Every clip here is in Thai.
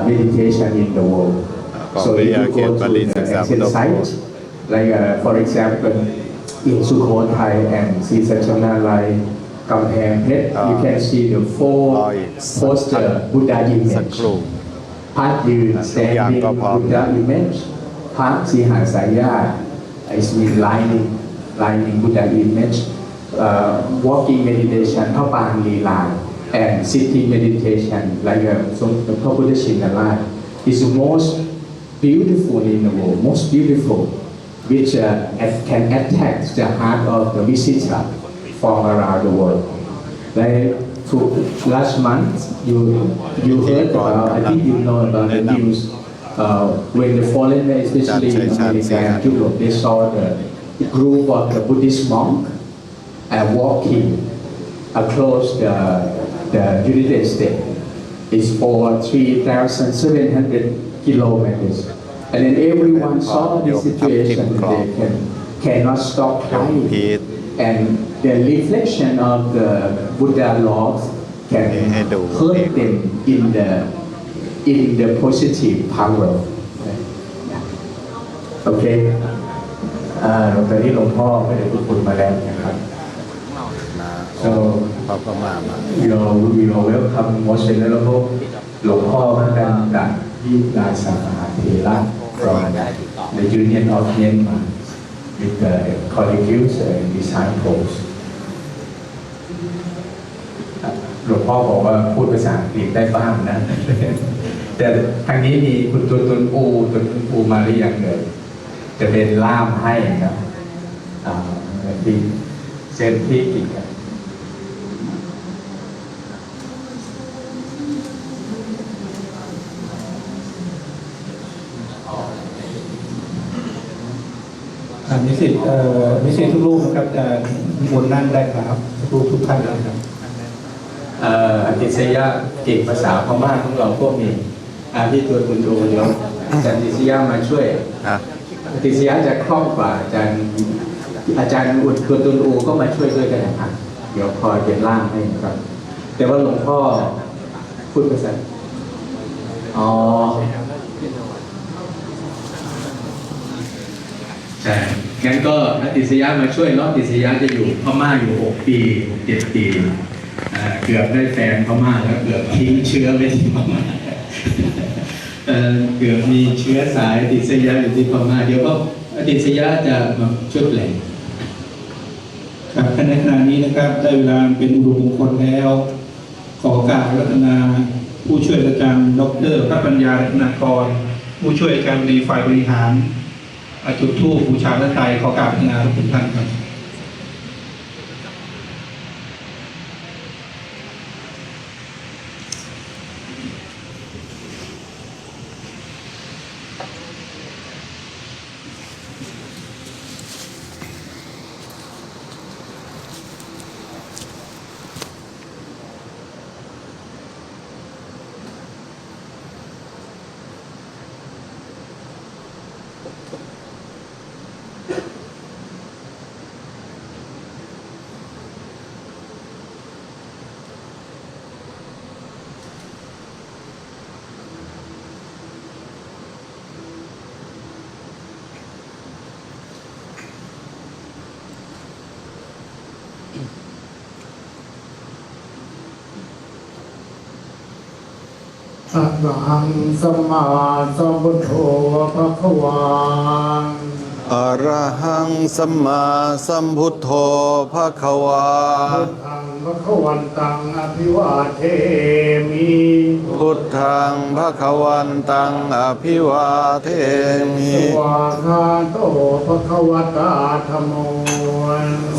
meditation in the world. So if you go to the ancient sites, like for example, in Sukhothai and Sisachonalai, Kamphaeng Phet, you can see the four posture Buddha image. Partยืน standing Buddha image, part สีหาสายญาติ is mean lining Buddha image, walking meditation พระปางลีลา and sitting meditation like the Buddha Shingalai is the most beautiful in the world, most beautiful, which can attack the heart of the visitor from around the world. Like last month, you heard about, I think you know about the news, when the foreigner, especially in America and Europe, they saw the group of the Buddhist monk walking across the United States. It's for 3,700 kilometers. And then everyone saw this situation, they cannot stop crying. And the reflection of the Buddha laws can hurt them in the positive power. Okay. ตอนนี้หลวงพ่อไม่ได้พูดมาแล้วนะครับ So we are welcome most venerable หลวงพ่อพระกันดายิลาสมหาเถระ from the Union of Myanmar with the colleagues and disciples หลวงพ่อบอกว่าพูดภาษาอังกฤษได้บ้างนะ แต่ทางนี้มีคุณตุนอูมาหรือยังเอ่ยจะเป็นล่ามให้นะที่เซนที่กิจนิสิตทุกรูปนะครับจะมนนั่งได้ครับทุกท่านนะครับอติสยะเก่งภาษาพม่าของเราก็มีพี่ตัวคุณดูเดี๋ยวอาจารย์ติสยะมาช่วยอติสยะจะคล่องกว่าอาจารย์อุดตัวตุนอูก็มาช่วยด้วยกันนะครับเดี๋ยวคอยเป็นล่ามให้ครับแต่ว่าหลวงพ่อพูดภาษาใช่งั้นก็อติสยะมาช่วยเนาะอติสยะจะอยู่พม่าอยู่6 ปี 7 ปีเกือบได้แฟนพม่าแล้วเกือบทิ้งเชื้อไว้ที่พม่าเกือบมีเชื้อสายอติสยะอยู่ที่พม่าเดี๋ยวก็อติสยะจะมาช่วยแปลครับในขณะนี้นะครับได้เวลาเป็นอุดมมงคลแล้วขอกราบรัตนาผู้ช่วยอาจารย์ดร.พระปัญญารัตนากรผู้ช่วยอาจารย์ดีฝ่ายบริหารจุดธูปบูชาพระไตรขอกราบรัตนาทุกท่านครับอะระหังสัมมาสัมพุทโธภควาอะระหังสัมมาสัมพุทโธภควาพุทธังภควันตังอภิวาเทมิพุทธังภควันตังอภิวาเทมิสวากขาโตภควตาธัมโม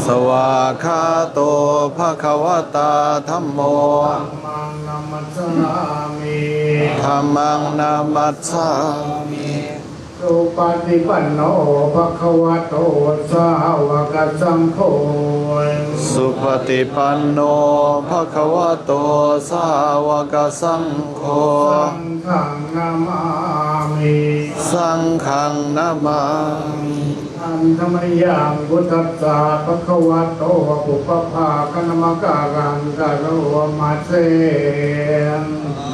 สวากขาโตภควตาธัมโมธัมมังนามัสสามิสุปฏิปันโนภควโตสาวกสังโฆสุปฏิปันโนภควโตสาวกสังโฆสังฆังนามามิสังฆังนามามิอันธรรมยังพุทธัสสะภควโตปุปภาคณมการังกะโรมาเส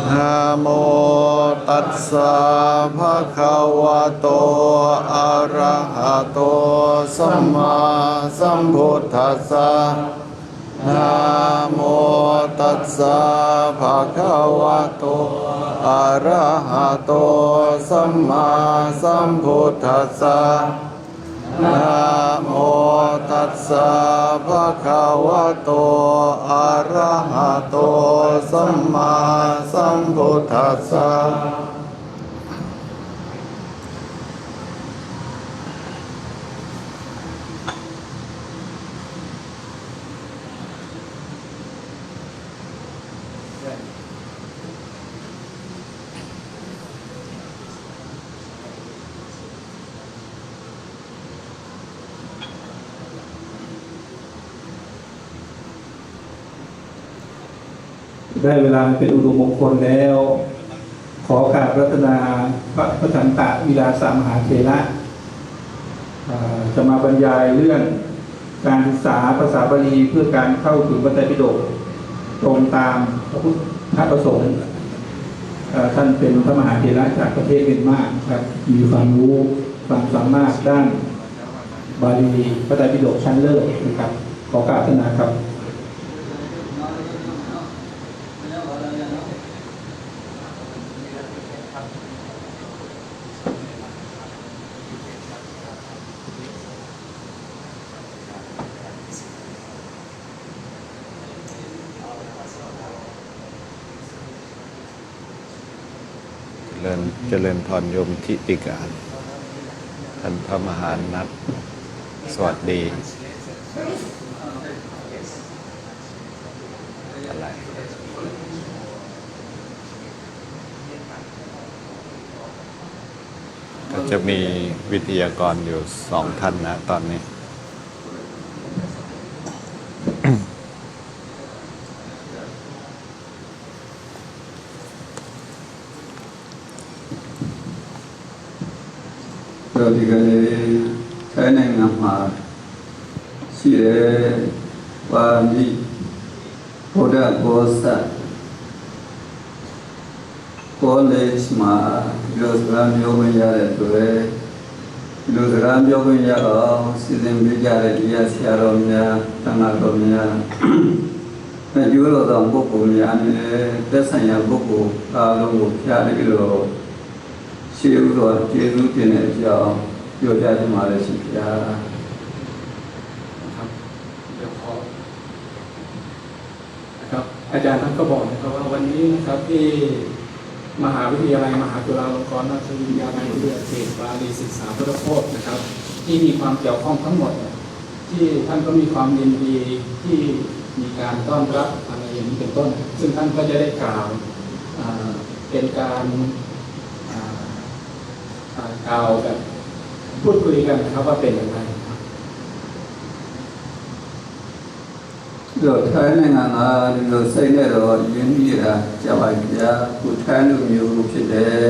นะโมตัสสะภะคะวะโตอะระหะโตสัมมาสัมพุทธัสสะนะโมตัสสะภะคะวะโตอะระหะโตสัมมาสัมพุทธัสสะนะโมตัสสะภะคะวะโตอะระหะโตสัมมาสัมพุทธัสสะได้เวลาเป็นอุดมมงคลแล้ว ขอกราบรัตนาพระประทันตะวิลาสามหาเถระจะมาบรรยายเรื่องการศึกษาภาษาบาลีเพื่อการเข้าถึงพระไตรปิฎกตรงตามพระพุทธประสงค์ท่านเป็นพระมหาเถระจากประเทศเมียนมาครับมีความรู้ความสามารถด้านบาลีพระไตรปิฎกชั้นเลิศนะครับขอกราบรัตนาครับเจริญพรโยมทิติการท่านพระมหานัทสวัสดีอะไรก็จะมีวิทยากรอยู่2 ท่านนะตอนนี้ဒီကနေ့ထိုင်းနိုင်ငံမှာရှိတဲ့ပါဠိဗုဒ္ဓဘောဇတ်ကောလိပ်မှာဒီလိုစကားပြောခွင့်ရတဲ့အတွက်ဒီလိုစကားပြောခွင့်ရအောင်စီစဉ်ပေးကြတဲ့ဒီရဆရာတော်များတန်ခါတော်များအကျိုးတော်ဆောင်ပုဂ္ဂိုလ်များနဲ့သက်ဆိုင်ရာပုဂ္ဂိုလ်အားလုံးကိုဖျားပြီးတော့ရှေးဥတော်ကျေးဇူးတင်တဲ့အကြောင်းပြောပြချင်ပါတယ်ရှင်ဗျာครับอาจารย์ท่านก็บอกนะครับว่าวันนี้นะครับที่มหาวิทยาลัยมหาจุฬาลงกรณราชวิทยาลัยเรือเขตบาลีศึกษาพุทธโคตนะครับที่มีความเกี่ยวข้องทั้งหมดที่ท่านก็มีความยินดีที่มีการต้อนรับอะไรอย่างนี้เป็นต้นซึ่งท่านก็จะได้กล่าวเป็นการกล่าวแบบพูดคุยกันนะครับว่าเป็นอย่างไรတော့ထိုင်းနိုင်ငံကဒီလိုစိတ်နဲ့တော့ရင်းနှီးတာကြာပါပြီဗျာခုထိုင်းလူမျိုးဖြစ်တယ်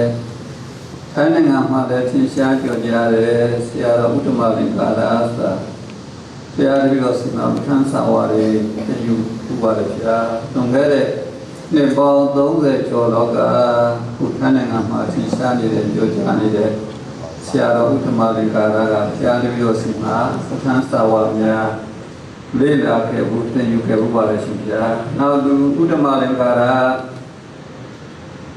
ထိုင်းနိုင်ငံမှာလည်းသင်ရှားကြော်ကြတယ်ဆရာတော်ဥတ္တမလင်္ကာရာသာဆရာတော်ရောစင်နာပဋ္ဌာန်းစာဝါတွေတည်ယူဥပါရဗျာတွန်ခဲ့တဲ့နှစ်ပေါင်း30ကျော်လောက်ကခုထိုင်းနိုင်ငံမှာသင်ရှားနေတဲ့ကြော်ကြနေတဲ့ဆရာတော်ဥတ္တမလင်္ကာရာကဆရာတော်ရောစင်နာပဋ္ဌာန်းစာဝါများလေးလာခဲ့ဘူးသင်ယူခဲ့ဘူးပါလေရှင်ဗျာနောက်သူဥဒ္ဓမလင်္ကာရ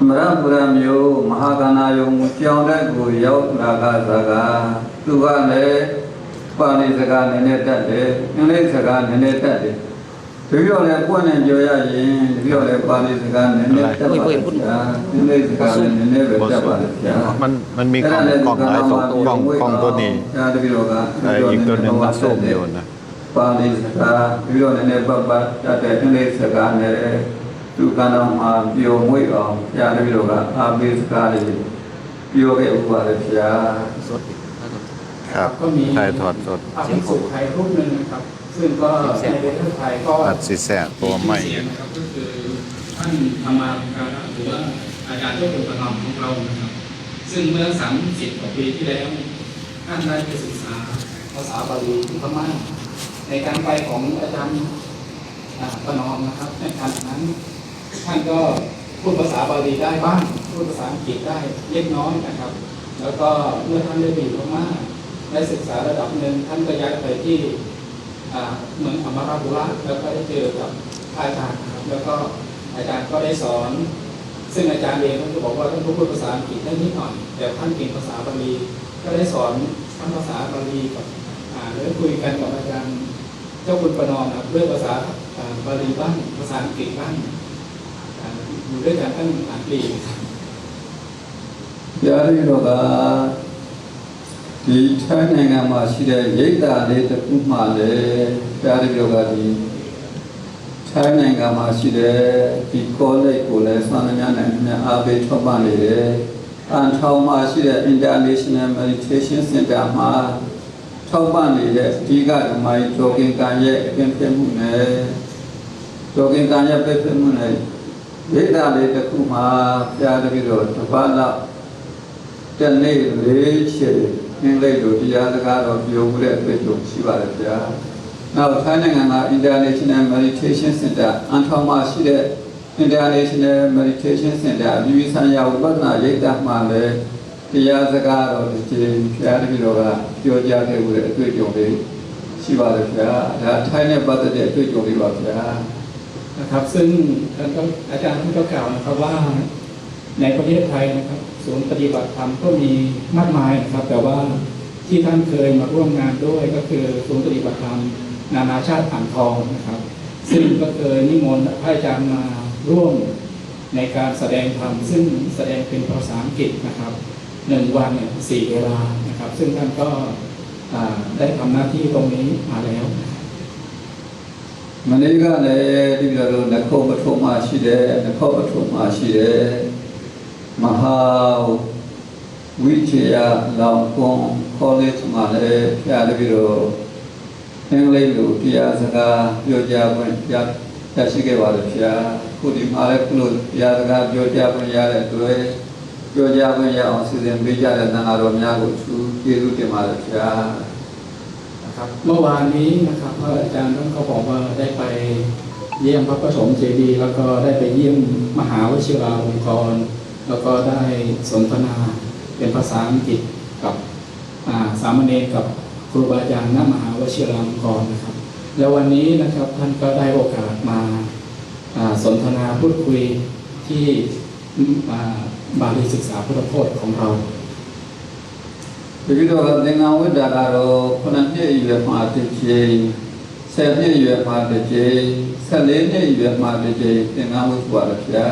မရပူရမျိုးမဟာကနာယုံကြောင်းတဲ့ကိုရောက်လာကစားကသူကလည်းပါဠိစကားနည်းနည်းတတ်တယ်အင်္ဂလိပ်စကားနည်းနည်းတတ်တယ်ဒီလိုလည်းပွင့်နေပြောရရင်ဒီလိုလည်းပါဠိစကားနည်းနည်းတတ်ပါဗျာအင်္ဂလိပ်စကားနည်းနည်းပဲတတ်ပါဗျာมันมีกล่องหลายกล่องตัวนี้อีกตัวหนึ่งมันส้มอยู่นะပါဠိစကားပြီးတော့လည်းပတ်ပတ်တတ်တဲ့အင်္ဂလိပ်စကားနဲ့သူကတော်မှာပြောမွေ့အောင်ဆရာတို့ကအာမေစကားတွေပြောခဲ့ဥပါရဆရာครับถ่ายทอดสดพระภิกษุไทยรูปหนึ่งนะครับซึ่งก็ในประเทศไทยก็อัดสิแสตัวใหม่นะครับก็คือท่านธรรมาการหรือว่าอาจารย์เจ้าคุณประนอมของเรานะครับซึ่งเมื่อ30 กว่าปีที่แล้วท่านได้ไปศึกษาภาษาบาลีที่พม่าในการไปของอาจารย์ประนอมนะครับในการนั้นท่านก็ พูดภาษาบาลีได้บ้างพูดภาษาอังกฤษได้เล็กน้อยนะครับ แล้วก็เมื่อท่านได้ไปอยู่พม่าได้ศึกษาระดับหนึ่งท่านก็ย้ายไปที่เมืองอมราบุระแล้วก็ได้เจอกับอาจารย์ครับแล้วก็อาจารย์ก็ได้สอนซึ่งอาจารย์เองท่านก็บอกว่าท่านพูดภาษาอังกฤษได้นิดหน่อยแต่ท่านเก่งภาษาบาลีก็ได้สอนทั้งภาษาบาลีกับได้คุยกันกับอาจารย์เจ้าคุณประนอมครับด้วยภาษาบาลีบ้างภาษาอังกฤษบ้างอยู่ด้วยกันตั้งหลายปีครับ ยาริโรกาဒီထိုင်းနိုင်ငံမှာရှိတဲ့ရိတ်တာလေးတစ်ခုမှလည်းကြားရပြောကဒီထိုင်းနိုင်ငံမှာရှိတဲ့ဒီကောလိပ်ကိုလည်းဆွမ်းနာနဲ့အားပေးထောက်ပံ့နေတယ်။အန်ထောင်မှာရှိတဲ့ International Meditation Center မှာထောက်ပံ့နေတဲ့အဓိကဓမ္မကြီးဂျောကင်ကန်ရဲ့အပြင်ပြမှုနဲ့ဂျောကင်ကန်ရဲ့ပြည့်မှုနဲ့ရိတ်တာလေးတစ်ခုမှကြားရပြီးတော့တစ်ပတ်လောက်တနေ့လေးချေအင်္ဂလိပ်လိုတရားစကားတော့ပြောမှုတဲ့အတွေ့အကြုံရှိပါတယ်ဗျာ။နောက်ထိုင်းနိုင်ငံက International Meditation Center အန်ထောင်မှာရှိတဲ့ International Meditation Center အပြည်ပြည်ဆိုင်ရာဝိပဿနာရိပ်သာမှလည်းတရားစကားတော့ဒီချိန်ဖျားတပြီတော့ကပြောကြားခဲ့မှုတဲ့အတွေ့အကြုံတွေရှိပါတယ်ဗျာ။ဒါထိုင်းနဲ့ပတ်သက်တဲ့အတွေ့အကြုံတွေပါဗျာ။ นะครับซึ่งท่านก็อาจารย์ท่านก็กล่าวนะครับว่าในประเทศไทยนะครับศูนย์ปฏิบัติธรรมก็มีมากมายนะครับแต่ว่าที่ท่านเคยมาร่วมงานด้วยก็คือศูนย์ปฏิบัติธรรมนานาชาติอ่างทองนะครับซึ่งก็เคยนิมนต์พระอาจารย์มาร่วมในการแสดงธรรมซึ่งแสดงเป็นภาษาอังกฤษนะครับ1 วันเนี่ย4 เวลานะครับซึ่งท่านก็ได้ทำหน้าที่ตรงนี้มาแล้วမနေ့ကလည်းဒီလိုလိုနှခေါပထုံမှာရှိတယ်နှခေါပထုံမှာရှိတယ်မဟာဝိချေယလောင်ကွန်ကောလိပ်မှာလည်းဖျားပြီးတော့အင်္ဂလိပ်လိုတရားစကားပြောကြားခွင့်ရရှိခဲ့ပါတယ်ဖျားခုဒီမှာလည်းခုလိုတရားစကားပြောကြားခွင့်ရတဲ့အတွက်ပြောကြားခွင့်ရအောင်စီစဉ်ပေးကြတဲ့သံဃာတော်များကိုသူကျေးဇူးတင်ပါတယ်ဖျားเมื่อวานนี้นะครับพระอาจารย์ท่านก็บอกว่าได้ไปเยี่ยมพระประสงค์เจดีย์แล้วก็ได้ไปเยี่ยมมหาวชิราลงกรณ์แล้วก็ได้สนทนาเป็นภาษาอังกฤษกับสามเณรกับครูบาอาจารย์ณมหาวชิราลงกรณ์นะครับแล้ววันนี้นะครับท่านก็ได้โอกาสมาสนทนาพูดคุยที่บาลีศึกษาพุทธพจน์ของเราဒီလိုသင်္ကန်းဝိဒ္ဓကတော့9 နှစ်အရွယ်မှာတစ်ကြိမ်10 နှစ်အရွယ်မှာတစ်ကြိမ်14 နှစ်အရွယ်မှာတစ်ကြိမ်သင်္ကန်းဝိဒ္ဓပါဗျာ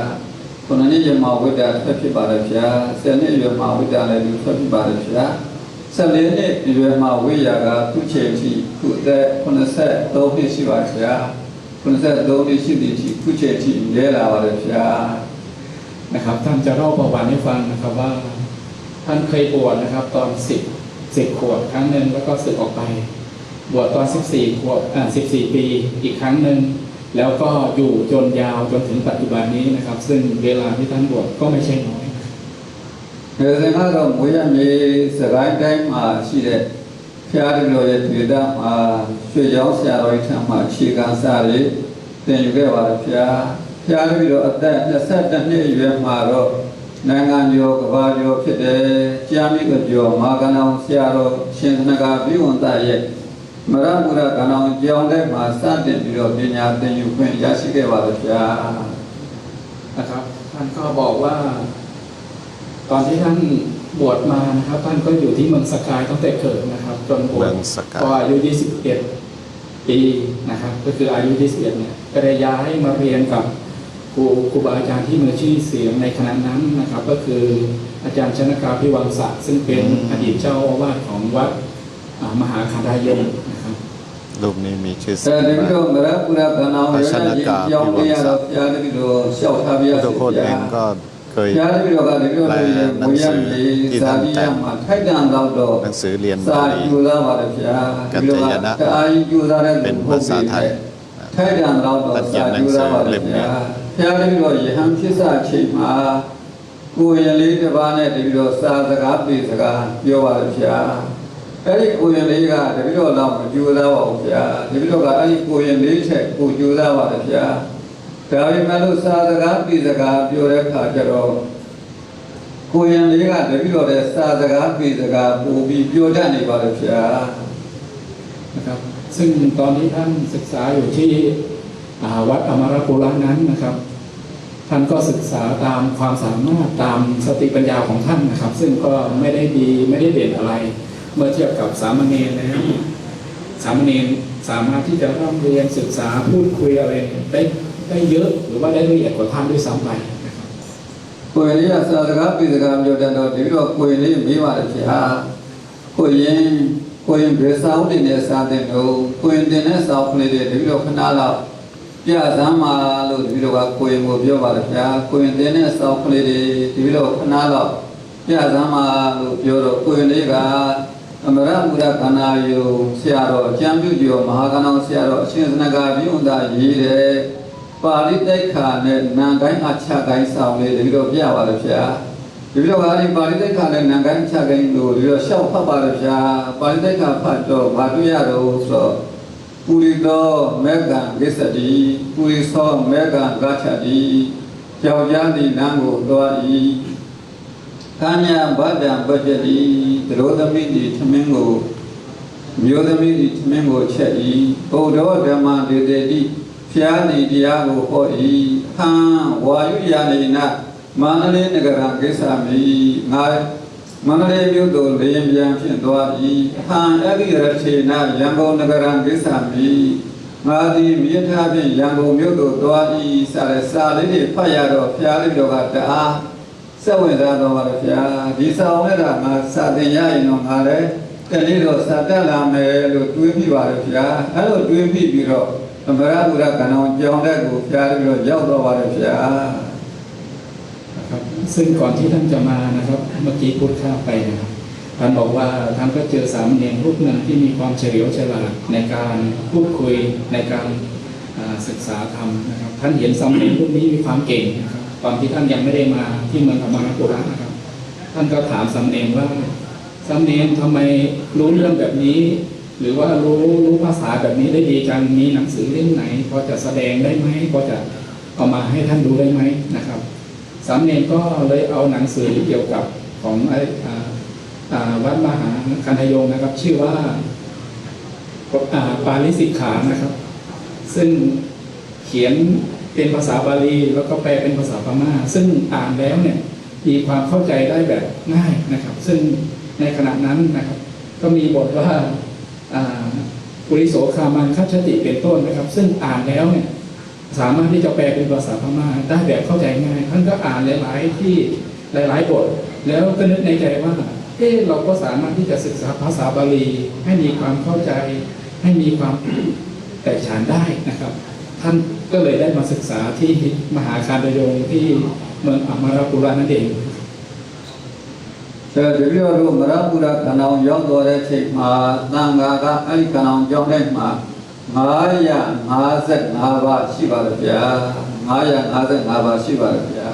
9 နှစ်ရွယ်မှာဝိဒ္ဓဆက်ဖြစ်ပါဗျာ10 နှစ်အရွယ်မှာဝိဒ္ဓလည်းဒီဆက်ဖြစ်ပါဗျာ14 နှစ်အရွယ်မှာဝိရာကသူ့ချိန်ထိခုအသက်83နှစ်ရှိပါဗျာ83နှစ်ရှိသည်ထိခုချိန်ထိလဲလာပါဗျာนะครับท่านจะเล่าประวัติให้ฟังนะครับว่าท่านเคยบวชนะครับตอน10 ขวบครั้งหนึ่งแล้วก็สึกออกไปบวชตอน14 ขวบ14 ปีอีกครั้งหนึ่งแล้วก็อยู่จนยาวจนถึงปัจจุบันนี้นะครับซึ่งเวลาที่ท่านบวชก็ไม่ใช่น้อยเดี๋ยวเราต้องมวยมีสกายได้มาชีเดพยาธิเราจะถือได้มาช่วยย้อนเสียเราอีกทั้งมาชีการสารีเต็มอยู่แค่ว่าพยาธิเราแต่20 နှစ်ရွယ်မှာတော့နိုင်ငံကျော်ကဘာကျော်ဖြစ်တယ်ကြာမြင့်ကကျော်မာကနောင်ဆရာတော်ရှင်သနဂါဘိဝန္တရဲ့မရမူရကနောင်ကျောင်းထဲမှာစတင်ပြီးတော့ပညာသင်ယူခွင့်ရရှိခဲ့ပါတယ်ဗျာนะครับท่านก็บอกว่าตอนที่ท่านบวชมานะครับท่านก็อยู่ที่เมืองสกายตั้งแต่เกิดนะครับจนบวชพออายุ21 ปีนะครับก็คืออายุ21เนี่ยก็ได้ย้ายมาเรียนกับครูบาอาจารย์ที่มีชื่อเสียงในคณะนั้นนะครับก็คืออาจารย์ชนกาภิวังสะซึ่งเป็นอดีตเจ้าอาวาสของวัดมหาคารายมนะครับรูปนี้มีชื่อเสียงมากพระชนกาภิวังสะทุกคนเองก็เคยแปลหนังสือที่ท่านแต่งหนังสือเรียนบาลีกัจจยนะเป็นภาษาไทยตัดเขียนหนังสือเล่มนี้ဖျားပြီးတော့ယဟန်ဖြစ်စာချိန်မှာကိုယ်ရင်လေးတစ်ပါးနဲ့တပြီးတော့စာစကားပြေစကားပြောပါလို့ဗျာအဲ့ဒီကိုယ်ရင်လေးကတပြီးတော့တော့မကြိုးစားပါဘူးဗျာတပြီးတော့ကအဲ့ဒီကိုယ်ရင်လေးချက်ကိုကြိုးစားပါလို့ဗျာ ဒါပေမဲ့လို့စာစကားပြည်စကားပြောတဲ့အခါကျတော့ကိုရင်လေးကတပည့်တော်တဲ့စာစကားပြည်စကားပို့ပြီးပြောတတ်နေပါလို့ဗျာ นะครับซึ่งตอนที่ท่านศึกษาอยู่ที่วัดอมรปุระนั้นนะครับท่านก็ศึกษาตามความสามารถตามสติปัญญาของท่านนะครับซึ่งก็ไม่ได้ดีไม่ได้เด่นอะไร เมื่อเทียบกับสามเณรแล้วสามเณรสามารถที่จะร่ำเรียนศึกษาพูดคุยอะไรได้เยอะหรือว่าได้ละเอียดกว่าท่านด้วยซ้ำไปนะครับ ကိုရင်လေးကစာစကားပြည်စကားပြောတတ်တော့တပည့်တော်ကိုရင်လေးမေးပါလို့ဗျာကိုရင်ဘယ်စာအုပ်တွေနဲ့စာသင်တော့ကိုရင်တင်တဲ့စာအုပ်ကလေးတွေတပည့်တော်ခဏလောက်ပြစမ်းပါလို့တပည့်တော်ကကိုရင်ကိုပြောပါလို့ဗျာကိုရင်တင်တဲ့စာအုပ်ကလေးတွေတပည့်တော်ခဏလောက်ပြစမ်းပါလို့ပြောတော့ကိုရင်လေးကအမရမူရခန္ဓာယုံဆရာတော်အကျမ်းပြုကျော်မဟာကဏ္ဍဆရာတော်အရှင်စနဂါပြုံးသာရေးတယ်ပါဠိတိုက်ခါနဲ့နံကိုင်းအချကိုင်းဆောင်လေးတပည့်တော်ပြပါလို့ဗျာတပည့်တော်ကဒီပါဠိတိုက်ခါနဲ့နံကိုင်းအချကိုင်းလို့တပည့်တော်ရှောက်ဖတ်ပါလို့ဗျာပါဠိတိုက်ခါဖတ်တော့ဘာတွေ့ရတော့ဆိုပုရိသောမေကံဝိသတိပုရိသောမေကံဂါချတိကြောက်ကြသည့်နံကိုသွား၏ခန္ဓာဗဒံပจจတိသရောသမိတိသမင်းကိုမျိုးသမီးတိသမင်းကိုချက်၏ဘုဒ္ဓဓမ္မဒေတေတိဖျားနေတရားကိုဟော၏ဟံဝါယုယာနေနမန္တလေးနဂရကိစ္စမိငါမန္တလေးမြို့သို့လေရင်ပြန်ဖြင့်သွား၏ဟံအဂိရထေနရန်ကုန်နဂရကိစ္စမိငါသည်မြေထားဖြင့်ရန်ကုန်မြို့သို့သွား၏စတဲ့စာလေးတွေဖတ်ရတော့ဖျားလေးတော်ကတအားစက်ဝင်စားတော်ပါလို့ဗျာဒီစာအောင်လည်းငါစာသင်ရရင်တော့ငါလည်းတနေ့တော့စာတက်လာမယ်လို့တွေးမိပါလို့ဗျာအဲ့လိုတွေးမိပြီးတော့အမရဘုရားကံတော်ကြောင်းတဲ့ကိုဖျားပြီးတော့ရောက်တော့ပါလို့ဗျာ นะครับซึ่งก่อนที่ท่านจะมานะครับเมื่อกี้พูดข้ามไปนะครับท่านบอกว่าท่านก็เจอสามเณรรูปหนึ่งที่มีความเฉลียวฉลาดในการพูดคุยในการศึกษาธรรมนะครับท่านเห็นสามเณรรูปนี้มีความเก่งนะครับตอนที่ท่านยังไม่ได้มาที่เมืองอมรปุระนะครับท่านก็ถามสามเณรว่าสามเณรทำไมรู้เรื่องแบบนี้ หรือว่ารู้ภาษาแบบนี้ได้ดีจังมีหนังสือเล่มไหนพอจะแสดงได้ไหมพอจะเอามาให้ท่านดูได้ไหมนะครับสามเณรก็เลยเอาหนังสือเกี่ยวกับของวัดมหาคันธยงนะครับชื่อว่าปาลิสิกขานะครับซึ่งเขียนเป็นภาษาบาลีแล้วก็แปลเป็นภาษาพม่าซึ่งอ่านแล้วเนี่ยมีความเข้าใจได้แบบง่ายนะครับซึ่งในขณะนั้นนะครับก็มีบทว่าปุริโสคามันคัจฉติเป็นต้นนะครับซึ่งอ่านแล้วเนี่ยสามารถที่จะแปลเป็นภาษาพม่าได้แบบเข้าใจง่ายท่านก็อ่านหลายๆที่หลายๆบทแล้วก็นึกในใจว่าเราก็สามารถที่จะศึกษาภาษาบาลีให้มีความเข้าใจให้มีความแตกฉานได้นะครับท่านก็เลยได้มาศึกษาที่มหาคารยงที่เมืองอมรปุระนั่นเองแต่เดี๋ยวเรามรปุระกันเอาย้อนตัวได้เช็คมาตั้งกาไอ้กันเอาย้อนได้มา955 บาทရှိပါလားဗျာ955 บาทရှိပါလားဗျา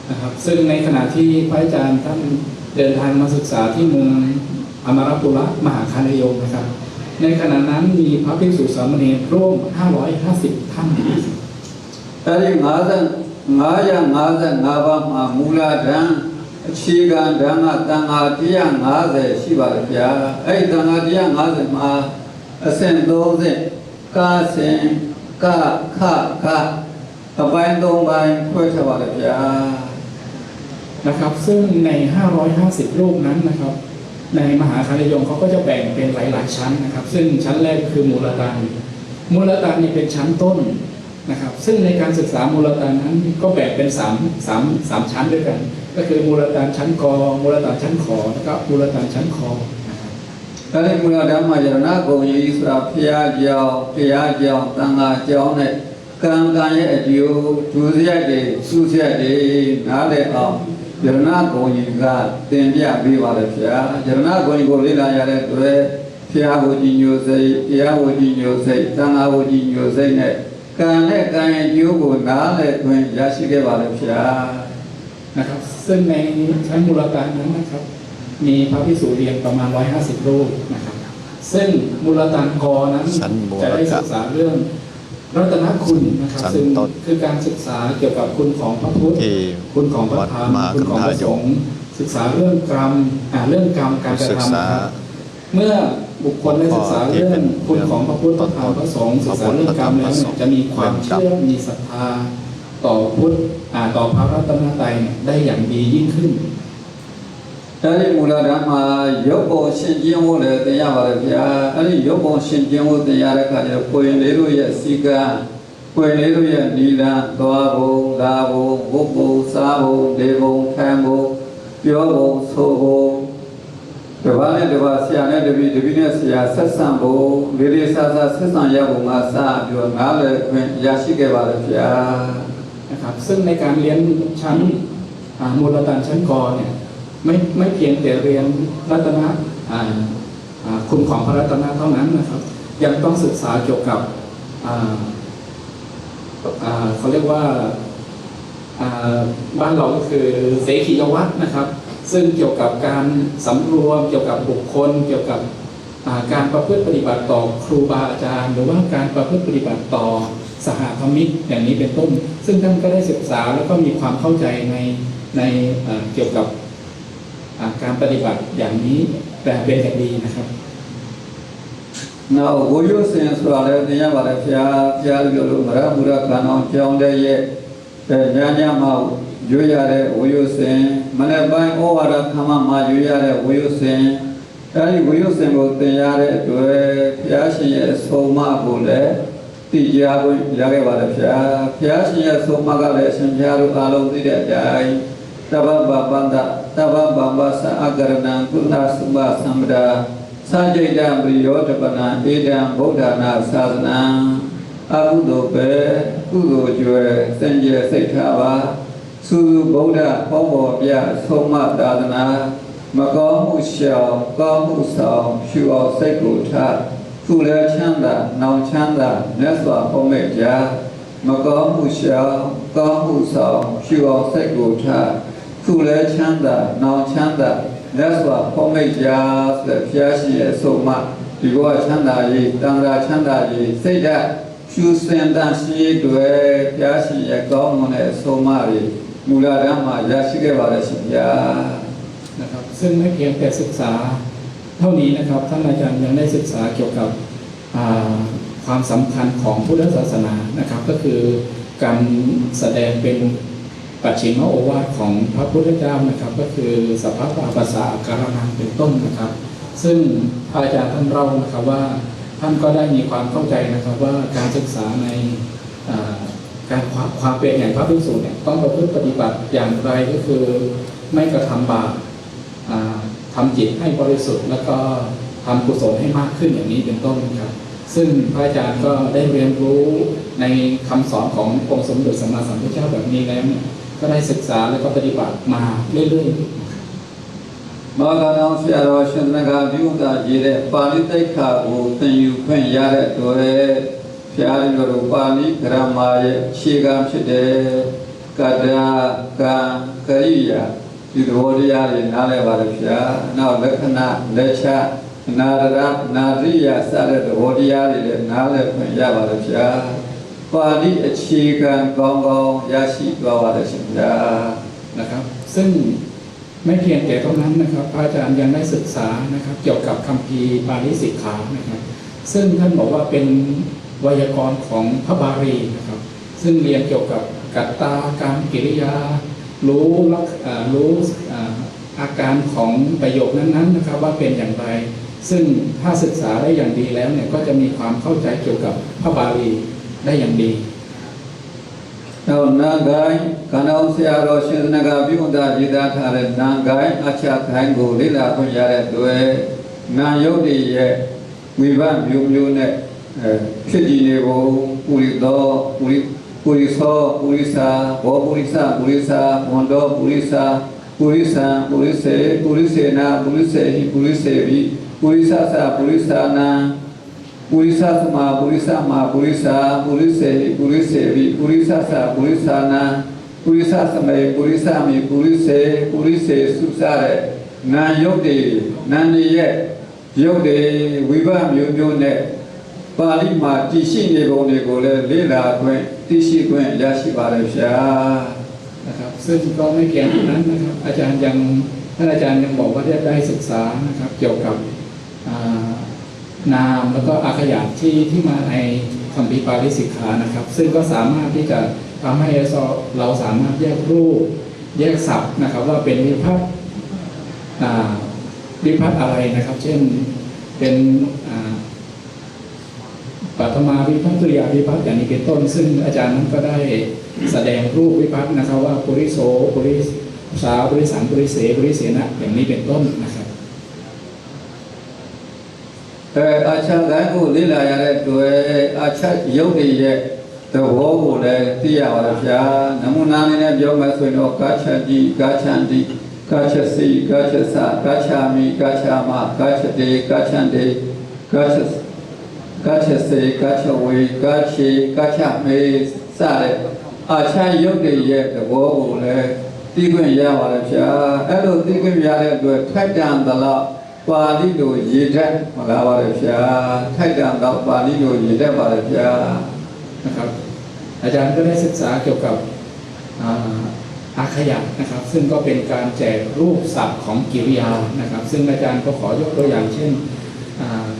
นะครับซึ่งในขณะที่พระอาจารย์ท่านเดินทางมาศึกษาที่เมืองอมรปุระมหาคารยงนะครับในขณะนั้นมีพระภิกษุสามเณรร่วม550 ท่านအဲဒီ955 ပါးမှာမူလဓာတ်အခြေခံဓာတ်ကတန်ခါ150ရှိပါလားဗျာအဲဒီတန်ခါ150မှာအဆင့်30ကာစင်ကခခအပိုင်း3ပိုင်းခွဲထားပါလားဗျာนะครับซึ่งใน550รูปนั้นนะครับในมหาคารยงเขาก็จะแบ่งเป็นหลายๆชั้นนะครับซึ่งชั้นแรกคือมูลตานนี่เป็นชั้นต้นนะครับซึ่งในการศึกษามูลตานนั้นก็แบ่งเป็น3ชั้นด้วยกันก็คือมูลตานชั้นกมูลตานชั้นขอแล้วก็มูลตานชั้นคอအဲဒီမူလဓမ္မယရဏဂုံကြီးဆိုတာဖျားကြောင်တရားကြောင်သံဃာကြောင်နဲ့ကံကံရဲ့အကျိုးဒုစရိုက်တွေစုစရိုက်တွေနားလည်အောင်ယရဏဂုံကြီးကသင်ပြပေးပါလေဗျာယရဏဂုံကြီးကိုလေ့လာရတဲ့တွေ့ဖျားဝကြီးညိုစိတ်တရားဝကြီးညိုစိတ်သံဃာဝကြီးညိုစိတ်နဲ့ကံနဲ့ကံရဲ့အကျိုးကိုနားလည်တွင်ရရှိခဲ့ပါလေဗျานะครับซึ่งในชั้นมูลตานนั้นนะครับมีพระภิกษุเรียนประมาณ150รูปนะครับซึ่งมูลตานกอนั้นจะได้ศึกษาเรื่อง รัตนคุณนะครับ ชั้น ซึ่ง ต้น คือการศึกษาเกี่ยวกับคุณของพระพุทธ ที่ คุณของพระธรรม วัดมหา คุณของพระสงฆ์ศึกษาเรื่องกรรมเรื่องกรรมการกระ ศึก ทำ ษา นะครับเมื่อบุคคลได้ศึกษาเรื่องคุณของพระพุทธพระธรรมพระสงฆ์ศึกษาเรื่องกรรมแล้วเนี่ยจะมีความเชื่อมีศรัทธาต่อพุทธต่อพระรัตนตรัยเนี่ยได้อย่างดียิ่งขึ้น ဒါဒီမူလဓမ္မရုပ်ပေါ်ရှင်ကျင်းဖို့လည်းသင်ရပါတယ်ဗျာအဲ့ဒီရုပ်ပေါ်ရှင်ကျင်းဖို့သင်ရတဲ့အခါကျတော့ကိုယ်လေးတို့ရဲ့စီကံကိုယ်လေးတို့ရဲ့နီလန်သွားဖို့လာဖို့ဝတ်ဖို့စားဖို့နေဖို့ခံဖို့ပြောဖို့ဆိုဖို့တပါးနဲ့တပါးဆရာနဲ့တပည့်နဲ့ဆရာဆက်ဆံဖို့လေးလေးစားစားဆက်ဆံရဖို့မှာစပြီးတော့နားလည်ခွင့်ရရှိခဲ့ပါတယ်ဗျာ นะครับซึ่งในการเรียนชั้นมูลตันชั้นกเนี่ยไม่เพียงแต่เรียนรัตนะคุณของพระรัตนะเท่านั้นนะครับยังต้องศึกษาเกี่ยวกับเขาเรียกว่าบ้านเราก็คือเสขียวัตรนะครับซึ่งเกี่ยวกับการสำรวมเกี่ยวกับบุคคลเกี่ยวกับการประพฤติปฏิบัติต่อครูบาอาจารย์หรือว่าการประพฤติปฏิบัติต่อสหธรรมิกอย่างนี้เป็นต้นซึ่งท่านก็ได้ศึกษาแล้วก็มีความเข้าใจในเกี่ยวกับการปฏิบัติอย่างนี้แต่เป็นอย่างดีนะครับ နောက်ဝိယုစင်ဆိုတာလည်းသင်ရပါတယ်ဗျာဘုရားပြောလို့မရဘူးရခန္ဓာကြောင်းတဲ့ရဲ့ညမှာရွေးရတဲ့ဝိယုစင်မနေ့ပိုင်းဩဝါဒခမ်းမှာရွေးရတဲ့ဝိယုစင်အဲဒီဝိယုစင်ကိုသင်ရတဲ့အတွက်ဘုရားရှင်ရဲ့ဆုံးမကိုလည်းသိကြဖို့ရခဲ့ပါတယ်ဗျာဘုရားရှင်ရဲ့ဆုံးမကလည်းအရှင်ဘုရားတို့အားလုံးသိတဲ့အတိုင်းတဗ္ဗဗပန္တတဗ္ဗဗမ္မသအကရဏံကုဏသုဘသံဗဒာစာကြိတံပရိယောတပနံဧတံဗုဒ္ဓနာသာသနံအကုသိုလ်ပဲကုသိုလ်ကျွယ်စင်ကြယ်စိတ်ထားပါသုဗုဒ္ဓဟောပေါ်ပြဆုံးမသာသနာမကောင်းမှုရှောင်ကောင်းမှုဆောင်ဖြူအောင်စိတ်ကိုထားသူလည်းချမ်းသာနောင်ချမ်းသာမြတ်စွာဘုရားကြားမကောင်းမှုရှောင်ကောင်းမှုဆောင်ဖြူအောင်စိတ်ကိုထားသူလည်းချမ်းသာနောင်ချမ်းသာမြတ်စွာဘုရားကြားဆိုတဲ့ဘုရားရှိရဲ့ဆုံးမဒီဘဝချမ်းသာရေးတန်ခါချမ်းသာရေးစိတ်ဓာတ်ဖြူစင်တန်ရှိတွေဘုရားရှိရဲ့ကောင်းမွန်တဲ့ဆုံးမတွေမူလဓမ္မရရှိခဲ့ပါရဲ့ရှင်ဗျာ นะครับซึ่งไม่เพียงแต่ศึกษาเท่านี้นะครับท่านอาจารย์ยังได้ศึกษาเกี่ยวกับความสำคัญของพุทธศาสนานะครับก็คือการแสดงเป็นปัจฉิมโอวาทของพระพุทธเจ้านะครับก็คือสัพพะภาษาอาการนังเป็นต้นนะครับซึ่งพระอาจารย์ท่านเล่านะครับว่าท่านก็ได้มีความเข้าใจนะครับว่าการศึกษาในการความเป็นอย่างพระภิกษุเนี่ยต้องประพฤติปฏิบัติอย่างไรก็คือไม่กระทำบาปทำจิตให้บริสุทธิ์แล้วก็ทำกุศลให้มากขึ้นอย่างนี้เป็นต้นครับซึ่งพระอาจารย์ก็ได้เรียนรู้ในคำสอนขององค์สมเด็จสัมมาสัมพุทธเจ้าแบบนี้แล้วเนี่ยก็ได้ศึกษาและก็ปฏิบัติมาเรื่อยๆ မာဂနောဆရာတော်ရှင်သကပြုတာကြည်တဲ့ပါဠိတိတ်ခါကိုသင်ယူခွင့်ရတဲ့အတွက်ဘုရားရှင်တို့ပါဠိဂရမာရဲ့ခြေခံဖြစ်တဲ့ကတ္တကံကရိယာဒီသဘောတရားတွေနားလည်ပါလို့ဗျာနောက်လက္ခဏာလက်ချနာရရနာရိယစတဲ့သဘောတရားတွေလည်းနားလည်ခွင့်ရပါလို့ဗျာပါဠိအခြေခံကောင်းကောင်းရရှိသွားပါလို့ရှင်ဗျာ นะครับซึ่งไม่เพียงแต่เท่านั้นนะครับพระอาจารย์ยังได้ศึกษานะครับเกี่ยวกับคัมภีร์ปาริสิกขานะครับซึ่งท่านบอกว่าเป็นไวยากรณ์ของพระบาลีนะครับซึ่งเรียนเกี่ยวกับกัตตากรรมกิริยารู้อาการของประโยคนั้นๆนะครับว่าเป็นอย่างไรซึ่งถ้าศึกษาได้อย่างดีแล้วเนี่ยก็จะมีความเข้าใจเกี่ยวกับพระบาลีได้อย่างดี နောက်နာဂိုင်းကဏ္ဍဆရာတော်ရှင်သနကပြုံးတာရေးသားထားတဲ့နာဂိုင်းအချခိုင်းကိုလေ့လာခွင့်ရတဲ့တွေ့နာယုတ်တွေရဲ့ဝိဘမျိုးမျိုးနဲ့ဖြစ်တည်နေဖို့ပုရိသောပုရိသောပုရိသဘောပုရိသပုရိသဝန္တောပုရိသပုရိသံပုရိစေပုရိစေနာပုရိစေဟိပုရိစေဘိပုရိသသပုရိသနာပုရိသသမပုရိသမပုရိသပုရိစေပုရိစေဘိပုရိသသပုရိသနာပုရိသသမေပုရိသမိပုရိစေပုရိစေစုစားတဲ့နာယုတ်တွေနာနေရဲ့ယုတ်တွေဝိဘမျိုးမျိုးနဲ့ ပါဠိမှာတည်ရှိနေပုံတွေကိုလည်းလေ့လာခွင့်သိရှိခွင့်ရရှိပါတယ်ဗျာ นะครับซึ่งก็ไม่เพียงเท่านั้นนะครับอาจารย์ยังท่านอาจารย์ยังบอกว่าได้ศึกษานะครับเกี่ยวกับนามแล้วก็อาขยานที่มาในคัมภีร์ปาริสิกขานะครับซึ่งก็สามารถที่จะทำให้เราสามารถแยกรูปแยกศัพท์นะครับว่าเป็นวิภัตอะไรนะครับเช่นเป็นปัทมาวิภัตตุริยาวิภัตอย่างนี้เป็นต้นซึ่งอาจารย์นั้นก็ได้แสดงรูปวิภัตนะครับว่าปุริโสปุริสาปุริสังปุริเสปุริเสนะอย่างนี้เป็นต้นนะครับ อาชาတိုင်းကိုလေ့လာရတဲ့တွေ့အာချရုပ်တွေရဲ့သဘောကိုလည်းသိရပါတယ်ဗျာနမူနာလေးနဲ့ပြောမယ်ဆိုရင်တော့ကာချတိကာချန္တိကာချစီကာချစကာချာမိကာချာမကာချတေကာချန္တေကာချစေကာချဝေကာချေကာချမေစတဲ့အာချရုပ်တွေရဲ့သဘောကိုလည်းသိခွင့်ရပါတယ်ဗျာအဲ့လိုသိခွင့်ရတဲ့အတွက်ထိုက်တန်သလောက်ပါဠိလိုရည်တတ်မလာပါရဲ့ဗျာထိုက်တန်တော့ပါဠိလိုရည်တတ်ပါရဲ့ဗျာ นะครับอาจารย์ก็ได้ศึกษาเกี่ยวกับอาขยะนะครับซึ่งก็เป็นการแจกรูปศัพท์ของกิริยานะครับซึ่งอาจารย์ก็ขอยกตัวอย่างเช่น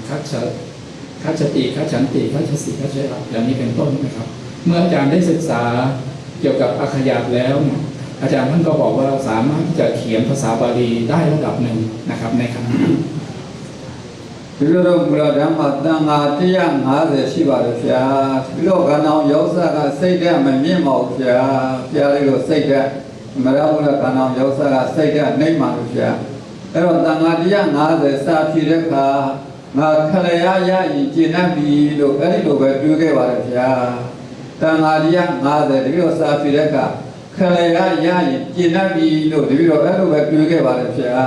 คัจฉติคัจฉันติคัจฉสิคัจฉะอย่างนี้เป็นต้นนะครับเมื่ออาจารย์ได้ศึกษาเกี่ยวกับอาขยะแล้วอาจารย์ท่านก็บอกว่าสามารถที่จะเขียนภาษาบาลีได้ระดับหนึ่งนะครับในขณะนี้ ဒီလိုတော့ဘုရားဓမ္မတန်ခါ150ရှိပါတယ်ဗျာဒီလိုကနောင်ရောက်စားကစိတ်တဲ့မမြင့်ပါဘူးဗျာဘုရားလေးကိုစိတ်တဲ့မရဘူးလားကနောင်ရောက်စားကစိတ်တဲ့နှိမ့်ပါလို့ဗျာအဲ့တော့တန်ခါ150စာဖြည့်တဲ့အခါငါခလျာရရင်ကျင့်တတ်ပြီလို့အဲ့ဒီလိုပဲတွေးခဲ့ပါတယ်ဗျာတန်ခါ150ဒီလိုစာဖြည့်တဲ့အခါခလျာရရင်ကျင့်တတ်ပြီလို့ဒီလိုအဲ့လိုပဲတွေးခဲ့ပါတယ်ဗျา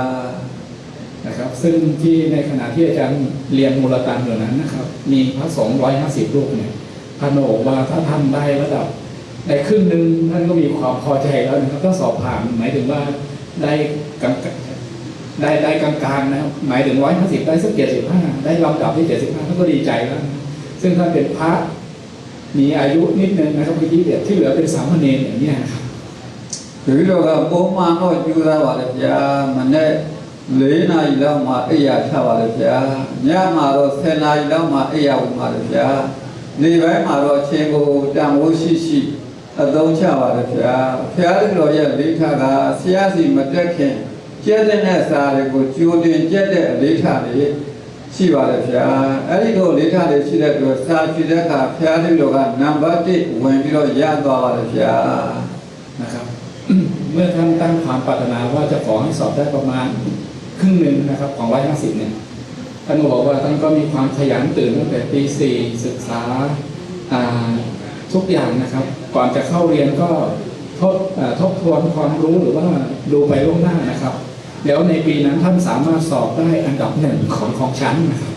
นะครับซึ่งที่ในขณะที่อาจารย์เรียนมูลตันอยู่นั้นนะครับมีพระสงฆ์150 รูปเนี่ยท่านบอกว่าถ้าท่านได้ระดับได้ครึ่งหนึ่งท่านก็มีความพอใจแล้วนะครับก็สอบผ่านหมายถึงว่าได้กลางๆนะครับหมายถึง150ได้สัก75ได้ลำดับที่75ท่านก็ดีใจแล้วซึ่งท่านเป็นพระมีอายุนิดนึงนะครับที่เหลือเป็นสามเณรอย่างนี้นะครับ ဒီလိုကပုံမှန်တော့ယူရပါတယ်ဗျာမနေ့4နာရီလောက်မှအိယာချပါတယ်ဗျာညမှာတော့10နာရီလောက်မှအိယာဝင်ပါတယ်ဗျာနေပိုင်းမှာတော့အချိန်ကိုတန်ဖိုးရှိအသုံးချပါတယ်ဗျာဖျားတော်ရဲ့လေးထကဆရာစီမတက်ခင်ကျက်တဲ့စာတွေကိုကြိုတင်ကျက်တဲ့အလေးထတွေရှိပါတယ်ဗျာအဲ့ဒီလိုလေးထတွေရှိတဲ့အတွက်စာကြည့်တဲ့အခါဖျားတော်ကနံပါတ်1ဝင်ပြီးတော့ရသွားပါတယ်ဗျာ นะครับ เมื่อท่านตั้งความปรารถนาว่าจะขอให้สอบได้ประมาณครึ่งหนึ่งนะครับของ150เนี่ยท่านบอกว่าท่านก็มีความขยันตื่นตั้งแต่ตี 4ศึกษาทุกอย่างนะครับก่อนจะเข้าเรียนก็ทบทวนความรู้หรือว่าดูไปล่วงหน้านะครับแล้วในปีนั้นท่านสามารถสอบได้อันดับ1ของชั้นนะครับ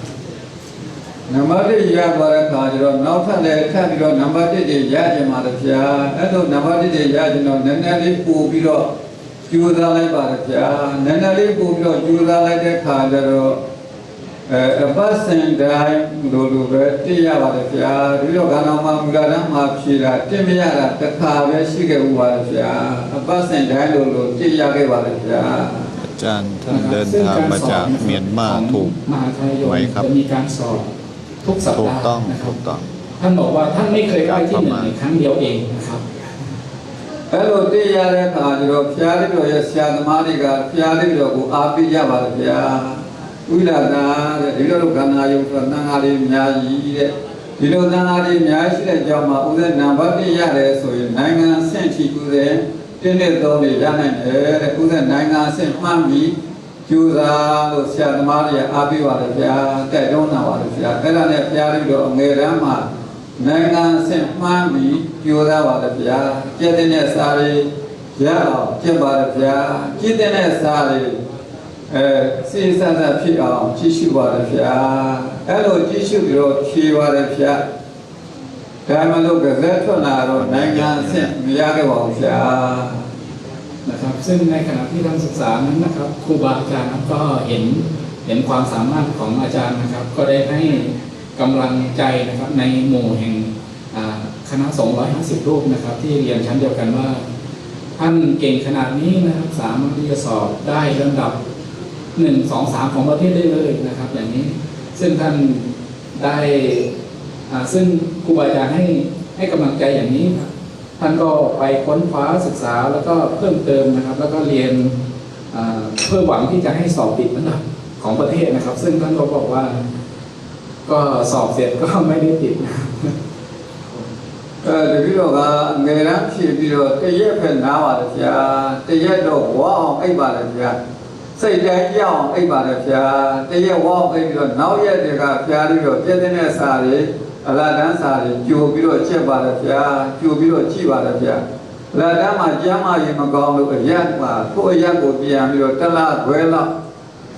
နံပါတ်1ရပါတဲ့အခါကျတော့နောက်ထပ်လည်းထပ်ပြီးတော့နံပါတ်1တွေရကြမှာတဗျာအဲ့လိုနံပါတ်1တွေရကြတော့နည်းနည်းလေးပို့ပြီးတော့ကျူးစားလိုက်ပါတဗျာနည်းနည်းလေးပို့ပြီးတော့ကျူးစားလိုက်တဲ့အခါကျတော့အပတ်စဉ်တိုင်းလိုပဲတည်ရပါတဗျာဒီလိုကနောင်မှာမူလတန်းမှာဖြေတာတည်မရတာတစ်ခါပဲရှိခဲ့ဥပါတဗျာအပတ်စဉ်တိုင်းလိုတည်ရခဲ့ပါတဗျာ อาจารย์ท่านเดินทางมาจากเมียนมาถูก มหาไทยโย ไหม ม ครับ จะมีการสอบทุกสัป ถูก ดาห์ ต้อง นะครับ ถูกต้อง ท่านบอกว่าท่านไม่เคยได้ที่1ในครั้งเดียวเองนะครับ အဲ့လိုတည်ရတဲ့အခါကျတော့ဖျားလေးတော်ရဲ့ဆရာသမားတွေကဖျားလေးတော်ကိုအားပေးကြပါလေဗျာဥလာသာတဲ့ဒီလိုကန္နာယုံဆိုတန်ခါလေးအများကြီးတဲ့ဒီလိုတန်ခါလေးအများရှိတဲ့ကြောင့်မှာဥစဉ်နံပါတ်1ရတယ်ဆိုရင်နိုင်ငံဆင့်ချီဥစဉ်တင်းနဲ့သုံးနေရနိုင်တယ်တဲ့ဥစဉ်နိုင်ငံဆင့်မှန်းပြီးကျူစာလို့ဆရာသမားတွေအားပေးပါလေဗျာတိုက်တွန်းတာပါလေဗျာအဲ့ဒါနဲ့ဖျားလေးတော်အငယ်တန်းမှာနိုင်ငံဆင့်မှန်းပြီးကျူစာပါလေဗျာကျက်တဲ့စာတွေရအောင်ကျက်ပါလေဗျာကျက်တဲ့စာတွေစေစသဖြစ်အောင်ကြည့်ရှုပါလေဗျာအဲ့လိုကြည့်ရှုပြီးတော့ဖြေပါလေဗျာဒါမှလို့ကဇက်ထွက်လာတော့နိုင်ငံဆင့်မရခဲ့ပါဘူးဗျာ นะครับซึ่งในขณะที่ท่านศึกษานั้นนะครับครูบาอาจารย์ก็เห็นความสามารถของอาจารย์นะครับก็ได้ให้ กำลังใจนะครับในหมู่แห่งคณะสงฆ์150 รูปนะครับที่เรียนชั้นเดียวกันว่าท่านเก่งขนาดนี้นะครับสามารถที่จะสอบได้ลำดับ1 2 3ของประเทศได้เลยนะครับอย่างนี้ซึ่งท่านได้ซึ่งครูบาอาจารย์ให้กำลังใจอย่างนี้ครับท่านก็ไปค้นคว้าศึกษาแล้วก็เพิ่มเติมนะครับแล้วก็เรียนเพื่อหวังที่จะให้สอบติดอันดับของประเทศนะครับซึ่งท่านก็บอกว่าก็สอบเสร็จก็ไม่ได้ติดတပည့်တော်ကငယ်ရန်ဖြစ်ပြီးတော့တရက်ဖက်နားပါတယ်ဗျာတရက်တော့ဝါအောင်အိပ်ပါတယ်ဗျာစိတ်တိုင်းကြောက်အိပ်ပါတယ်ဗျာတရက်ဝါအောင်အိပ်ပြီးတော့နောက်ရက်တွေကဖျားပြီးတော့ပြည့်တဲ့စာတွေအလာတန်းစာတွေကြိုပြီးတော့ချက်ပါတယ်ဗျာကြိုပြီးတော့ကြည့်ပါတယ်ဗျာအလာတန်းမှာကျမ်းမာရင်မကောင်းလို့အရက်မှာကိုယ့်အရက်ကိုပြန်ပြီးတော့တလားခွဲလောက်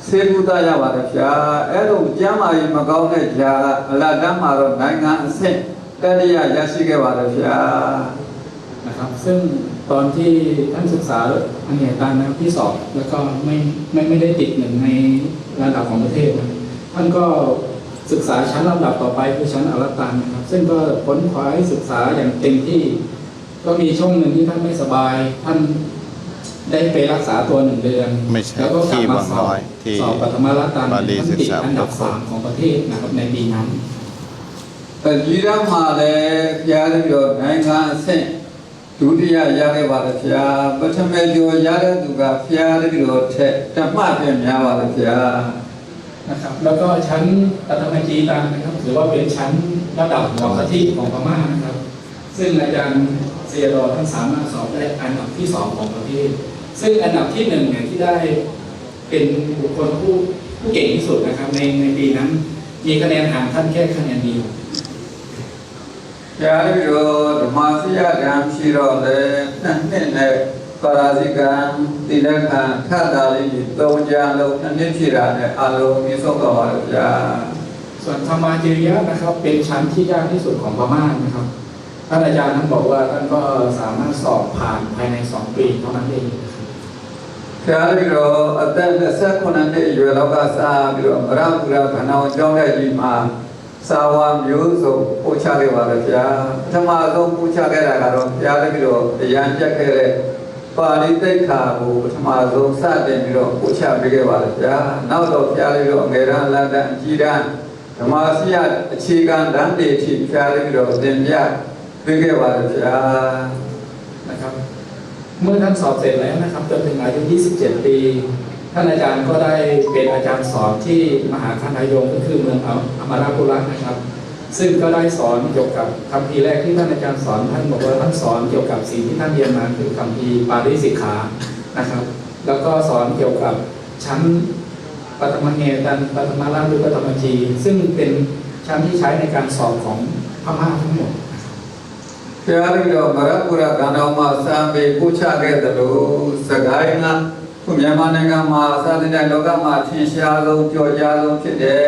စေကုသရပါတယ်ဗျာအဲ့လိုကျမ်းမာရင်မကောင်းတဲ့ຢာကအလာတန်းမှာတော့နိုင်ငံအဆင့်တတိယရရှိခဲ့ပါတယ်ဗျာนะครับซึ่งตอนที่ท่านศึกษาอันเหตุการณ์นะครับที่สอบแล้วก็ไม่ได้ติดหนึ่งในระดับของประเทศนะท่านก็ศึกษาชั้นลำดับต่อไปคือชั้นอรตันนะครับซึ่งก็ค้นคว้าศึกษาอย่างเต็มที่ก็มีช่วงหนึ่งที่ท่านไม่สบายท่านได้ไปรักษาตัว1 เดือนแล้วก็กลับมาสอบปฐมรัตตันท่านติดอันดับ3ของประเทศนะครับในปีนั้นဒီရမှာလည်းဖျားပြီးတော့နိုင်ငံအဆင့်ဒုတိယရခဲ့ပါတယ်ဗျာပထမကျော်ရတဲ့သူကဖျားပြီးတော့ထက်တမှတ်ပြန်များပါတယ်ဗျานะครับแล้วก็ชั้นปฐมจีตังนะครับถือว่าเป็นชั้นระดับหัวกะทิของพม่านะครับซึ่งอาจารย์เซียรอท่านสามารถสอบได้อันดับที่2ของประเทศซึ่งอันดับที่1เนี่ยที่ได้เป็นบุคคลผู้เก่งที่สุดนะครับในปีนั้นมีคะแนนห่างท่านแค่คะแนนเดียวဖျားပြီးတော့ဓမ္မစရကံရှိတော့လေနှစ်နဲ့ပါရာဇိကံတိလက္ခဏထတာလေး3ကြံလုံးနှစ်ဖြစ်တာနဲ့အလုံးမြင့်ဆုံးတော့ပါဗျာส่วนธรรมาจริยะนะครับเป็นชั้นที่ยากที่สุดของพม่านะครับท่านอาจารย์ท่านบอกว่าท่านก็สามารถสอบผ่านภายใน2 ปีเท่านั้นเองဖျားပြီးတော့အသက်29နှစ်အရွယ်လောက်ကစားပြီးတော့ဗရပူရခဏောင်းကျောင်းတဲ့ကြီးမှာစာဝါမျိုးစုံပို့ချခဲ့ပါတယ်ဗျာပထမဆုံးပို့ချခဲ့တာကတော့ဖျားပြီးတော့အရန်ပြတ်ခဲ့တဲ့ပါဠိတိတ်ခါကိုပထမဆုံးစတင်ပြီးတော့ပို့ချပေးခဲ့ပါတယ်ဗျာနောက်တော့ဖျားပြီးတော့ငယ်ရန်လန်တန်အကြီးတန်းဓမ္မစရအခြေခံတန်းတွေထိဖျားပြီးတော့သင်ပြပေးခဲ့ပါတယ်ဗျာนะครับเมื่อท่านสอบเสร็จแล้วนะครับจนถึงอายุ27 ปีท่านอาจารย์ก็ได้เป็นอาจารย์สอนที่มหาคณายงก็คือเมืองอมราปุระนะครับซึ่งก็ได้สอนเกี่ยวกับคัมภีร์แรกที่ท่านอาจารย์สอนท่านบอกว่าท่านสอนเกี่ยวกับสิ่งที่ท่านเรียนมาคือคัมภีร์ปาริสิกขานะครับแล้วก็สอนเกี่ยวกับชั้นปฐมเงตันปฐมรัตน์หรือปฐมจีซึ่งเป็นชั้นที่ใช้ในการสอบของพม่าทั้งหมดဖျားပြီးတော့ဗရပူရကံတော်မှာစံပေပို့ချခဲ့တယ်လို့စကိုင်းကခုမြန်မာနိုင်ငံမှာသာသနာ့လောကမှာထင်ရှားဆုံးကြော်ကြားဆုံးဖြစ်တဲ့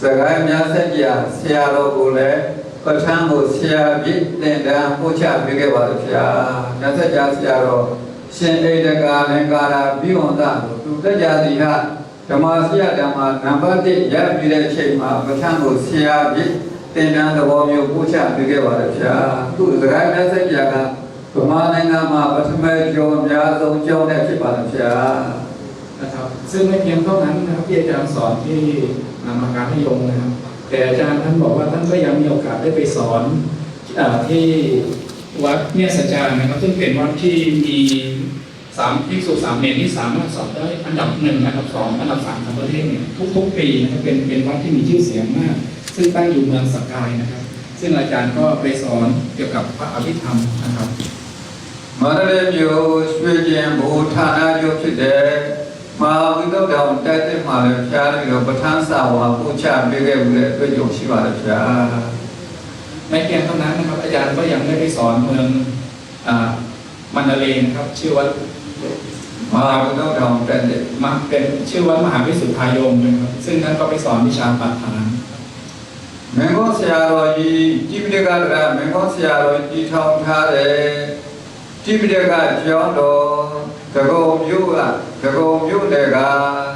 စကိုင်းများဆက်ပြဆရာတော်ကိုလည်းပဋ္ဌာန်းကိုဆရာပြည့်တင်တန်းပို့ချပေးခဲ့ပါတယ်ဗျာ။မြတ်စွာဘုရားဆရာတော်ရှင်ဣဒကာလင်္ကာရာဘိဝန္တကိုသူတက်ကြသည်ဟာဓမ္မစရဓမ္မနံပါတ်1ရပြီးတဲ့အချိန်မှာပဋ္ဌာန်းကိုဆရာပြည့်တင်တန်းသဘောမျိုးပို့ချပေးခဲ့ပါတယ်ဗျာ။သူစကိုင်းများဆက်ပြကဗမာနိုင်ငံမှာပထမကျော်အများဆုံးကျောင်းနဲ့ဖြစ်ပါတယ်ဗျာนะครับซึ่งไม่เพียงเท่านั้นนะครับที่อาจารย์สอนที่มหาการนิยมนะครับแต่อาจารย์ท่านบอกว่าท่านก็ยังมีโอกาสได้ไปสอนที่วัดเนี่ยสัจจานะครับซึ่งเป็นวัดที่มี3 ภิกษุ 3 เณรที่สามารถสอบได้อันดับ1อันดับ2อันดับ3ของประเทศเนี่ยทุกปีนะครับเป็นวัดที่มีชื่อเสียงมากซึ่งตั้งอยู่เมืองสกายนะครับซึ่งอาจารย์ก็ไปสอนเกี่ยวกับพระอภิธรรมนะครับမရရေမျိုးရွှေကျင်ဘူဌာနချုပ်ဖြစ်တဲ့မဟာဝိသုဒ္ဓံတိုက်တဲ့မှာလည်းဖျားပြီးတော့ပဋ္ဌာန်းစာဝါပို့ချပေးခဲ့ဘူးလေအတွက်ကြုံရှိပါတယ်ဗျာไม่เพียงเท่านั้นนะครับอาจารย์ก็ยังได้ไปสอนเมืองมันดาเลนะครับชื่อว่ามหาวิသုด္ဓံတိုက်တဲ့มาเป็นชื่อว่ามหาวิสุทธายมนะครับซึ่งท่านก็ไปสอนวิชาปาฐานမင်းကောဆရာတော်ကြီးတိပိဋကကမင်းကောဆရာတော်ကြီးထောင်ထားတယ်တိပိဋကကျောင်းတော်ဒဂုံမြို့နယ်က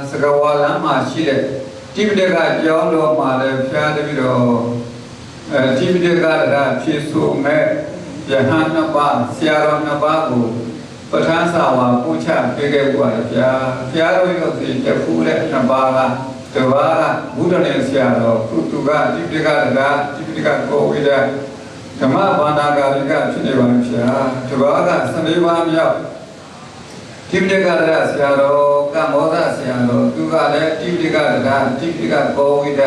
စကဝါလမ်းမှာရှိတဲ့တ တိပဋကကျောင်းတော်မှာလည်းဖျားပြီးတော့တိပဋကရာဖြစ်ဆိုမဲ့ယဟန်နှစ်ပါးဆရာတော်နှစ်ပါးကိုပဋ္ဌာန်းစာဝါပို့ချပေးခဲ့ပါရဗျာဖျားတော်ရုပ်စီတခုတဲ့နှစ်ပါးကတပါးကဘုဒ္ဓနဲ့ဆရာတော်သူကတိပဋကရာတိပဋကကိုဝိဒဓမ္မဘာနာဂာရိကဖြစ်နေပါဗျာတပါးက14ပါးမြောက်တိပဋကရာဆရာတော်ကမောဒဆရာတော်သူကလည်းတိပဋကရာတိပဋကကိုဝိဒ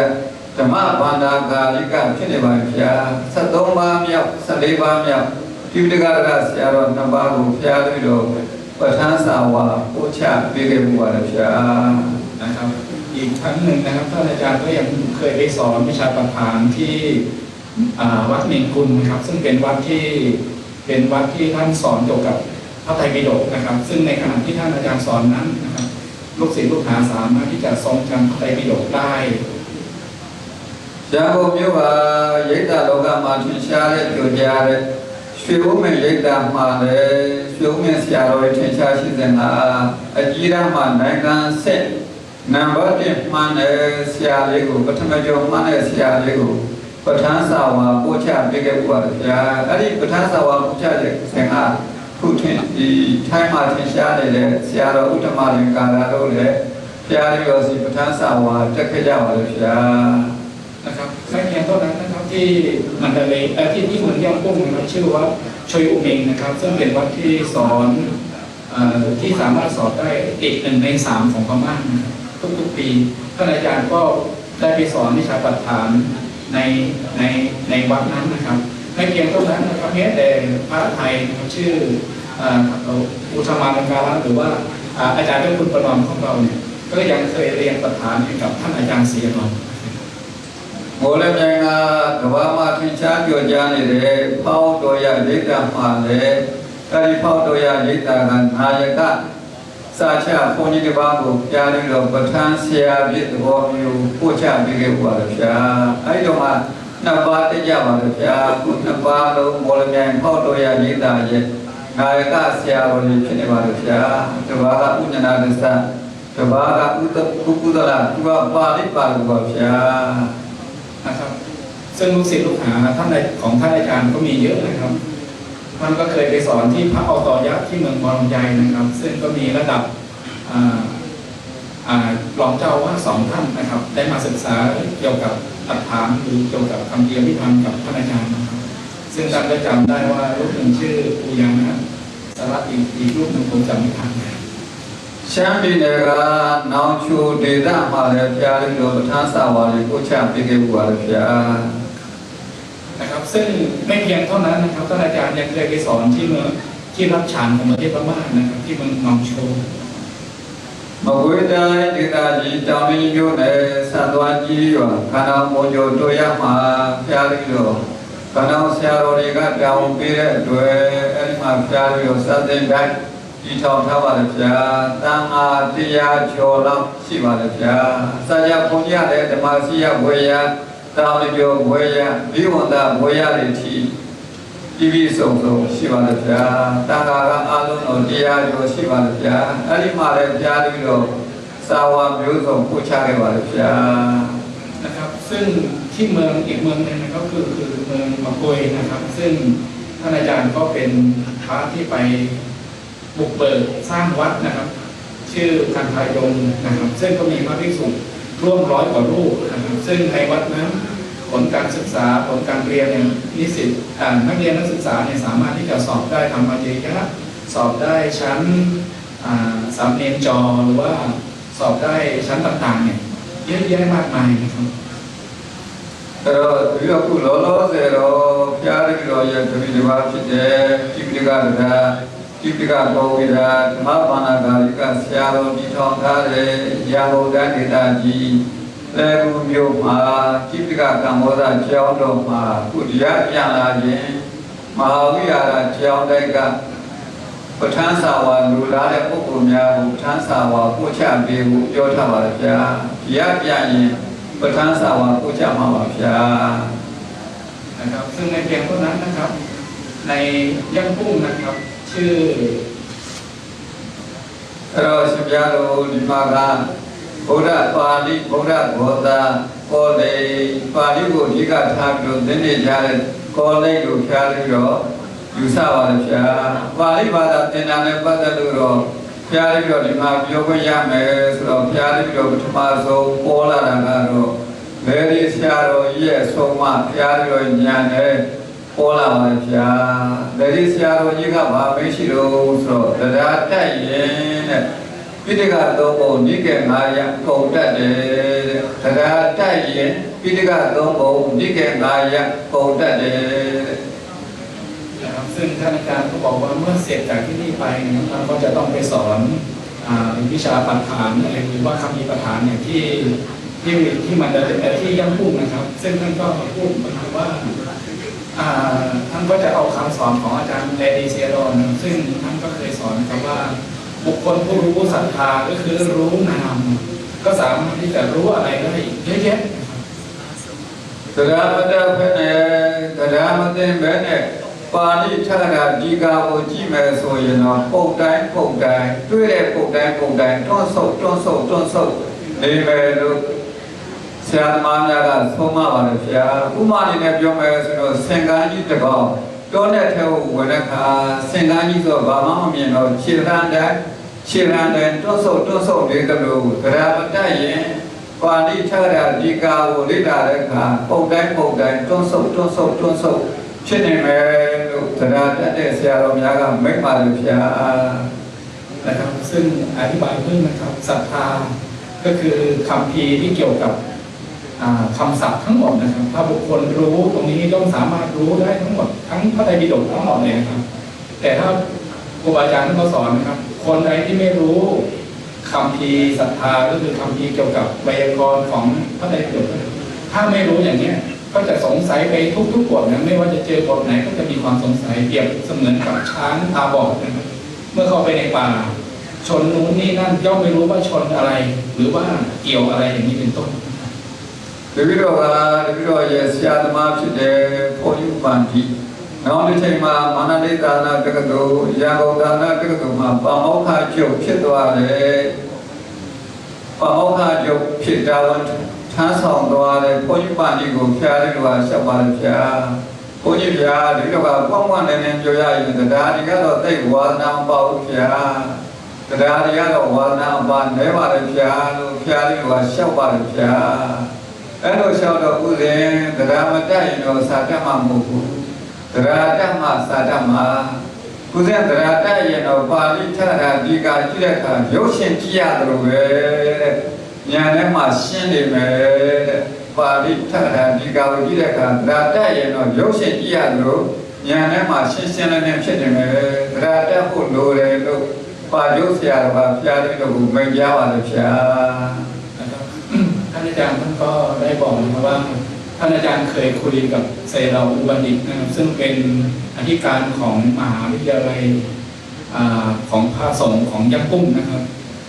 ဓမ္မဘာနာဂာရိကဖြစ်နေပါဗျာ73ပါးမြောက်14ပါးမြောက်တိပဋကရာဆရာတော်နှစ်ပါးကိုဖျားပြီးတော့ပဋ္ဌာန်းစာဝါပို့ချပေးခဲ့မှုပါဗျာนะครับอีกครั้งหนึ่งนะครับท่านอาจารย์ก็ยังเคยได้สอนวิชาประธานที่วัดเมงกุลนะครับซึ่งเป็นวัดที่ท่านสอนเกี่ยวกับพระไตรปิฎกนะครับซึ่งในขณะที่ท่านอาจารย์สอนนั้นนะครับลูกศิษย์ลูกหาสามารถที่จะทรงจำพระไตรปิฎกได้ရန်ကုန်မြို့ကရိတ်တာလောကမှာထင်ရှားတဲ့ကြိုကြားတဲ့ရွှေဘုံမဲ့ရိတ်တာမှာလည်းရွှေဘုံမဲ့ဆရာတော်ရဲ့ထင်ရှားရှိတဲ့ကအကြီးရမှာနိုင်ငံဆက်နံပါတ်1မှန်တဲ့ဆရာလေးကိုပထမကျော်မှန်တဲ့ဆရာလေးကိုပဋ္ဌာန်းစာဝါပို့ချပေးခဲ့ပါဗျာအဲ့ဒီပဋ္ဌာန်းစာဝါပို့ချတဲ့ဆင်ကခုထင်ဒီထိုင်းမှာထင်ရှားနေတဲ့ဆရာတော်ဥတ္တမလင်္ကာရာတို့လည်းဆရာတော်စီပဋ္ဌာန်းစာဝါတက်ခဲ့ကြပါလို့ဗျานะครับไม่เพียงเท่านั้นนะครับที่มันดาเลที่เมืองย่างกุ้งนะครับชื่อว่าชยอุเมงนะครับซึ่งเป็นวัดที่สอนที่สามารถสอนได้1 ใน 3ของพม่าทุกปีท่านอาจารย์ก็ได้ไปสอนวิชาประธานในวัดนั้นนะครับไม่เพียงเท่านั้นนะครับแม้แต่พระไทยนะครับชื่ออุทมาลังการหรือว่าอาจารย์เจ้าคุณประนอมของเราเนี่ยก็ยังเคยเรียนประธานให้กับท่านอาจารย์เสียนนမိုးလည်းမြိုင်ကကဘာမှာထင်ရှားကြော်ကြားနေတဲ့ဖောက်တော်ရရိတ်တာမှာလည်းအဲဒီဖောက်တော်ရရိတ်တာကနာယကစာချဘုန်းကြီးတစ်ပါးကိုကြားပြီးတော့ပဋ္ဌာန်းဆရာပြည့်သဘောမျိုးပို့ချပေးခဲ့ပါလို့ဗျာအဲဒီတော့မှနှစ်ပါးတက်ကြပါလို့ဗျာခုနှစ်ပါးလုံးမိုးလည်းမြိုင်ဖောက်တော်ရရိတ်တာရဲ့နာယကဆရာတော်ကြီးဖြစ်နေပါလို့ဗျာတစ်ပါးကဥညနာဒသတစ်ပါးကဥကုသလသူကပါဠိပါလို့ပါဗျานะครับซึ่งลูกศิษย์ลูกหาของท่านอาจารย์ก็มีเยอะนะครับท่านก็เคยไปสอนที่พระอตยะที่เมืองบรมไยนะครับซึ่งก็มีระดับรองเจ้าว่า2 ท่านนะครับได้มาศึกษาเกี่ยวกับอัฏฐานหรือเกี่ยวกับคำเดียวที่ทำกับท่านอาจารย์นะครับซึ่งท่านก็จำได้ว่ารูปหนึ่งชื่อปูยังนะสาระอีกรูปหนึ่งผมจำไม่ทันရှမ်းပြည်နယ်ကနောင်ချိုဒေသမှာလည်းဖျားလေးတို့ပဋ္ဌာန်းစာဝါလေးပို့ချပေးခဲ့ပါလို့ဗျာนะครับซึ่งไม่เพียงเท่านั้นนะครับท่านอาจารย์ยังเคยไปสอนที่รับฉานของประเทศพม่านะครับที่เมืองนองโชမကွေးတိုင်းဒေသကြီးတောင်ရင်းမြို့နယ်စံသွားကြီးရွာခန္ဓာမိုးကြိုတို့ရမှာဖျားလေးတို့ခန္ဓာဆရာတော်တွေကပြောင်းပေးတဲ့အတွက်အဲဒီမှာဖျားလေးတို့စသင်တိုင်းဒီထောင်ထားပါလေဗျာတန်ဃာတရားကျော်လောက်ရှိပါလေဗျာစာကြဘုန်းကြီးလည်းဓမ္မစီယဝေယတာမကျော်ဝေယဒီဝန္တာဝေယတွေထိပြီးဆုံးရှိပါလေဗျာတန်ဃာကအားလုံးတော့တရားကျော်ရှိပါလေဗျာအဲ့ဒီမှာလည်းဗျာပြီးတော့စာဝါမျိုးစုံပို့ချခဲ့ပါလေဗျာนะครับซึ่งที่เมืองอีกเมืองนึงนะครับคือเมืองมะโกยนะครับซึ่งท่านอาจารย์ก็เป็นพระที่ไปบุกเบิกสร้างวัดนะครับชื่อคันธายงนะครับซึ่งก็มีพระภิกษุร่วม100 กว่ารูปนะครับซึ่งในวัดนั้นผลการศึกษาผลการเรียนเนี่ยนิสิตนักเรียนนักศึกษาเนี่ยสามารถที่จะสอบได้ธรรมจริยะสอบได้ชั้นสามเณรจหรือว่าสอบได้ชั้นต่างๆเนี่ยเยอะแยะมากมายนะครับဒီတော့ခုလောလောဆယ်တော့ဖျားရည်တော်ရဲ့တပည့်တစ်ပါးဖြစ်တဲ့တိပိဋကရာတိပိဋကဘောဝိဒဓမ္မဘာနာဂာရိကဆရာတော်ဒီထောင်ထားတဲ့ရာဟုဒဒေတာကြီးလေကူမြို့မှာတိပိဋကကမ္ဘောဇကျောင်းတော်မှာခုတရားပြန်လာခြင်းမဟာဝိဟာရကျောင်းတိုက်ကပဋ္ဌာန်းစာဝါလူလာတဲ့ပုဂ္ဂိုလ်များကိုပဋ္ဌာန်းစာဝါပို့ချပေးဖို့ပြောထားပါလေဗျာတရားပြန်ရင်ပဋ္ဌာန်းစာဝါပို့ချမှာပါဗျာนะครับซึ่งในเพียงเท่านั้นนะครับในย่างกุ้งนะครับชื่อအဲ့တော့ရှင်ပြားတို့ဒီမှာကဘ ဗုဒ္ဓပါဠိဗုဒ္ဓဘောဓကောလေပါဠိကိုအဓိကထားပြီးတော့သင်နေကြတဲ့ကောလိပ်ကိုဖျားပြီးတော့ယူဆပါတယ်ဗျာပါဠိဘာသာသင်တာနဲ့ပတ်သက်လို့တော့ဖျားပြီးတော့ဒီမှာပြောခွင့်ရမယ်ဆိုတော့ဖျားပြီးတော့ပထမဆုံးပေါ်လာတာကတော့ဗေဒီဆရာတော်ကြီးရဲ့ဆုံးမဖျားပြီးတော့ညာနဲ့ပေါ်လာပါတယ်ဗျာဗေဒီဆရာတော်ကြီးကဘာမရှိလို့ဆိုတော့တရားတက်ရင်တဲ့ပိဋကတော့ဘုံနိကေ9ရပ်ပုံတတ်တယ်တဲ့တရားတက်ရင်ပိဋကတော့ဘုံနိကေ9ရပ်ပုံတတ်တယ်တဲ့นะครับซึ่งท่านอาจารย์ก็บอกว่าเมื่อเสร็จจากที่นี่ไปนะครับท่านก็จะต้องไปสอนวิชาปัฏฐานอะไรหรือว่าคำมีปัฏฐานเนี่ยที่มันจะเป็นที่ย่ำพุ่งนะครับซึ่งท่านก็พูดมาว่าท่านก็จะเอาคำสอนของอาจารย์เลดีเซียรอนซึ่งท่านก็เคยสอนครับว่าบุคคลผู้รู้ศรัทธาก็คือรู้นามก็สามารถที่จะรู้อะไรได้เยอะแยะတရားမတတ်ဖက်နဲ့တရားမသိဘဲနဲ့ပါဠိထရတာဒီကာကိုကြည့်မယ်ဆိုရင်တော့ပုံတိုင်းတွေ့တဲ့ပုံတိုင်းတွန်းဆုပ်နေမယ်လို့ဆရာသမားများကဆုံးမပါတယ်ဗျာဥမာအနေနဲ့ပြောမယ်ဆိုတော့စင်ကန်းကြီးတစ်ကောင်တောနဲ့ထဲကိုဝင်တဲ့အခါစင်ကန်းကြီးဆိုဘာမှမမြင်တော့ခြေရန်တိုင်းတွန်းဆုပ်နေတယ်လို့တရားမတတ်ရင်ပါဠိထရတာဒီကာကိုလေ့လာတဲ့အခါပုံတိုင်းတွန်းဆုပ်ဖြစ်နေမယ်လို့တရားတတ်တဲ့ဆရာတော်များကမိန့်ပါတယ်ဗျာนะครับซึ่งอธิบายเพิ่มนะครับศรัทธาก็คือคำพีที่เกี่ยวกับคำศัพท์ทั้งหมดนะครับถ้าบุคคลรู้ตรงนี้ย่อมสามารถรู้ได้ทั้งหมดทั้งพระไตรปิฎกทั้งหมดเลยนะครับแต่ถ้าครูบาอาจารย์ท่านก็สอนนะครับคนใดที่ไม่รู้คำพีศรัทธาก็คือคำพีเกี่ยวกับไวยากรณ์ของพระไตรปิฎกถ้าไม่รู้อย่างนี้ก็จะสงสัยไปทุกบทนะไม่ว่าจะเจอบทไหนก็จะมีความสงสัยเปรียบเสมือนกับช้างตาบอดนะครับเมื่อเข้าไปในป่าชนนู้นนี่นั่นย่อมไม่รู้ว่าชนอะไรหรือว่าเกี่ยวอะไรอย่างนี้เป็นต้นတပည့်တော်ရဲ့ဆရာသမားဖြစ်တဲ့ဘုန်းကြီးပန်တီနောက်တစ်ချိန်မှာမာနတိဒါနတက္ကသိုလ်ရန်ကုန်ဒါနတက္ကသိုလ်မှာပါမောက္ခချုပ်ဖြစ်သွားတယ်ပါမောက္ခချုပ်ဖြစ်တာဝန်ထမ်းဆောင်သွားတဲ့ဘုန်းကြီးပန်တီကိုဖျားတယ်လို့ဆက်ပါတယ်ဖျားဘုန်းကြီးဖျားဒီတော့ကပွန့်နေပြောရရင်တရားတွေကတော့သိဝါဒနာမပေါ့ဖျားတရားတွေကတော့ဝါဒနာပါနေပါတယ်ဖျားလို့ဖျားတယ်လို့ဆက်ပါတယ်ဖျားအဲ့လိုလျှောက်တော့ဥစဉ်တရားမတတ်ရင်တော့စာတတ်မှာမဟုတ်ဘူးတရားတတ်မှာစာတတ်မှာဥစဉ်တရားတတ်ရင်တော့ပါဠိထတာဒီကကြည့်တဲ့အခါရုပ်ရှင်ကြည့်ရတယ်လို့ပဲတဲ့ဉာဏ်ထဲမှာရှင်းနေမယ်တဲ့ပါဠိထတာဒီကကိုကြည့်တဲ့အခါတရားတတ်ရင်တော့ရုပ်ရှင်ကြည့်ရတယ်လို့ဉာဏ်ထဲမှာရှင်းလင်းဖြစ်နေမယ်တရားတတ်ဖို့လိုတယ်လို့ပါကျုပ်ဆရာတော်ကဖျားပြီးတော့မိန့်ကြားပါလေဖျားท่านอาจารย์ท่านก็ได้บอกมาว่าท่านอาจารย์เคยคุยกับเซราอุบันดิตนะครับซึ่งเป็นอธิการของมหาวิทยาลัยของพระสงฆ์ของย่างกุ้งนะครับ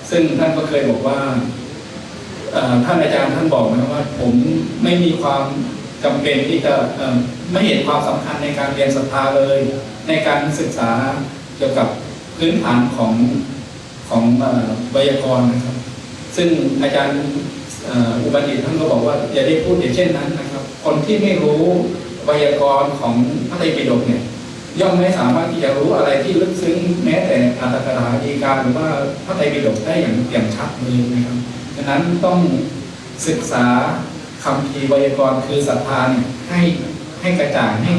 ซึ่งท่านก็เคยบอกว่าท่านอาจารย์ท่านบอกนะว่าผมไม่มีความจำเป็นที่จะไม่เห็นความสำคัญในการเรียนศรัทธาเลยในการศึกษาเกี่ยวกับพื้นฐานของไวยากรณ์นะครับซึ่งอาจารย์อุบัติท่านก็บอกว่าอย่าได้พูดอย่างเช่นนั้นนะครับคนที่ไม่รู้ไวยากรณ์ของพระไตรปิฎกเนี่ยย่อมไม่สามารถที่จะรู้อะไรที่ลึกซึ้งแม้แต่อัตถกถาฎีกาหรือว่าพระไตรปิฎกได้อย่างชัดเลยนะครับดังนั้นต้องศึกษาคำพีไวยากรณ์คือศรัทธาเนี่ยให้กระจ่างให้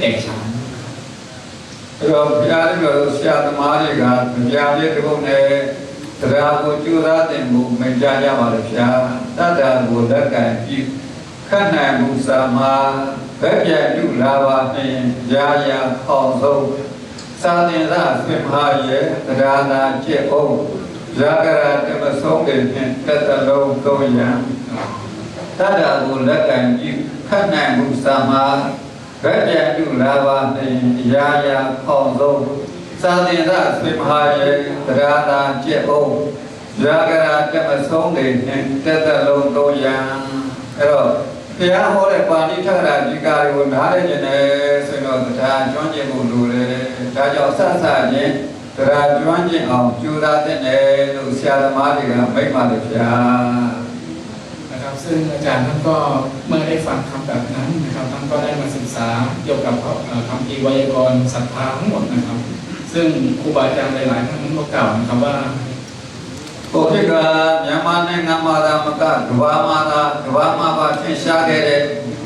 แตกฉานเราพยายามเราเสียธรรมะนี่กันพยายามที่ตรงนี้တရားကိုကြိုးစားတဲ့မှုမကြကြပါလို့ဗျာတတ္တကိုလက်ကင်ပြီးခတ်နိုင်မှုစာမှာဘက်ပြတ်ပြုလာပါနှင့်ရာရာခေါင်ဆုံးသာသင်္သာဆွေမဟာရဲ့တရားနာကျင့်အောင်ရာဂရတမဆုံးတဲ့ဖြင့်တတလုံးသုံးရန်တတ္တကိုလက်ကင်ပြီးခတ်နိုင်မှုစာမှာဘက်ပြတ်ပြုလာပါနှင့်ရာရာခေါင်ဆုံးသာသင်္သာဆွေမဟာရဲ့တရားနာကျင့်အောင်ရာဂရတမဆုံးတဲ့ဖြင့်တတလုံးသုံးရန်အဲ့တော့ဘုရားဟောတဲ့ပါဠိထက္ကရာဒီကာတွေကိုနားလည်ခြင်းနဲ့ဆိုတော့တရားကျွမ်းကျင်မှုလိုတယ်ဒါကြောင့်စစချင်း ရာကျွမ်းကျင်အောင်ကြိုးစားတဲ့လို့ဆရာသမားတွေကမိန့်ပါတယ်ဗျာ นะครับซึ่งอาจารย์ท่านก็เมื่อได้ฟังคำแบบนั้นนะครับท่านก็ได้มาศึกษาเกี่ยวกับคำพีร์ไวยากรณ์ศรัทธาทั้งหมดนะครับซึ่งครูบาอาจารย์หลายๆท่านก็กล่าวนะครับว่า โอเคก็မြန်မာနိုင်ငံမှာသာမကကမ္ဘာမှာသာကမ္ဘာမှာပါထင်ရှားခဲ့တဲ့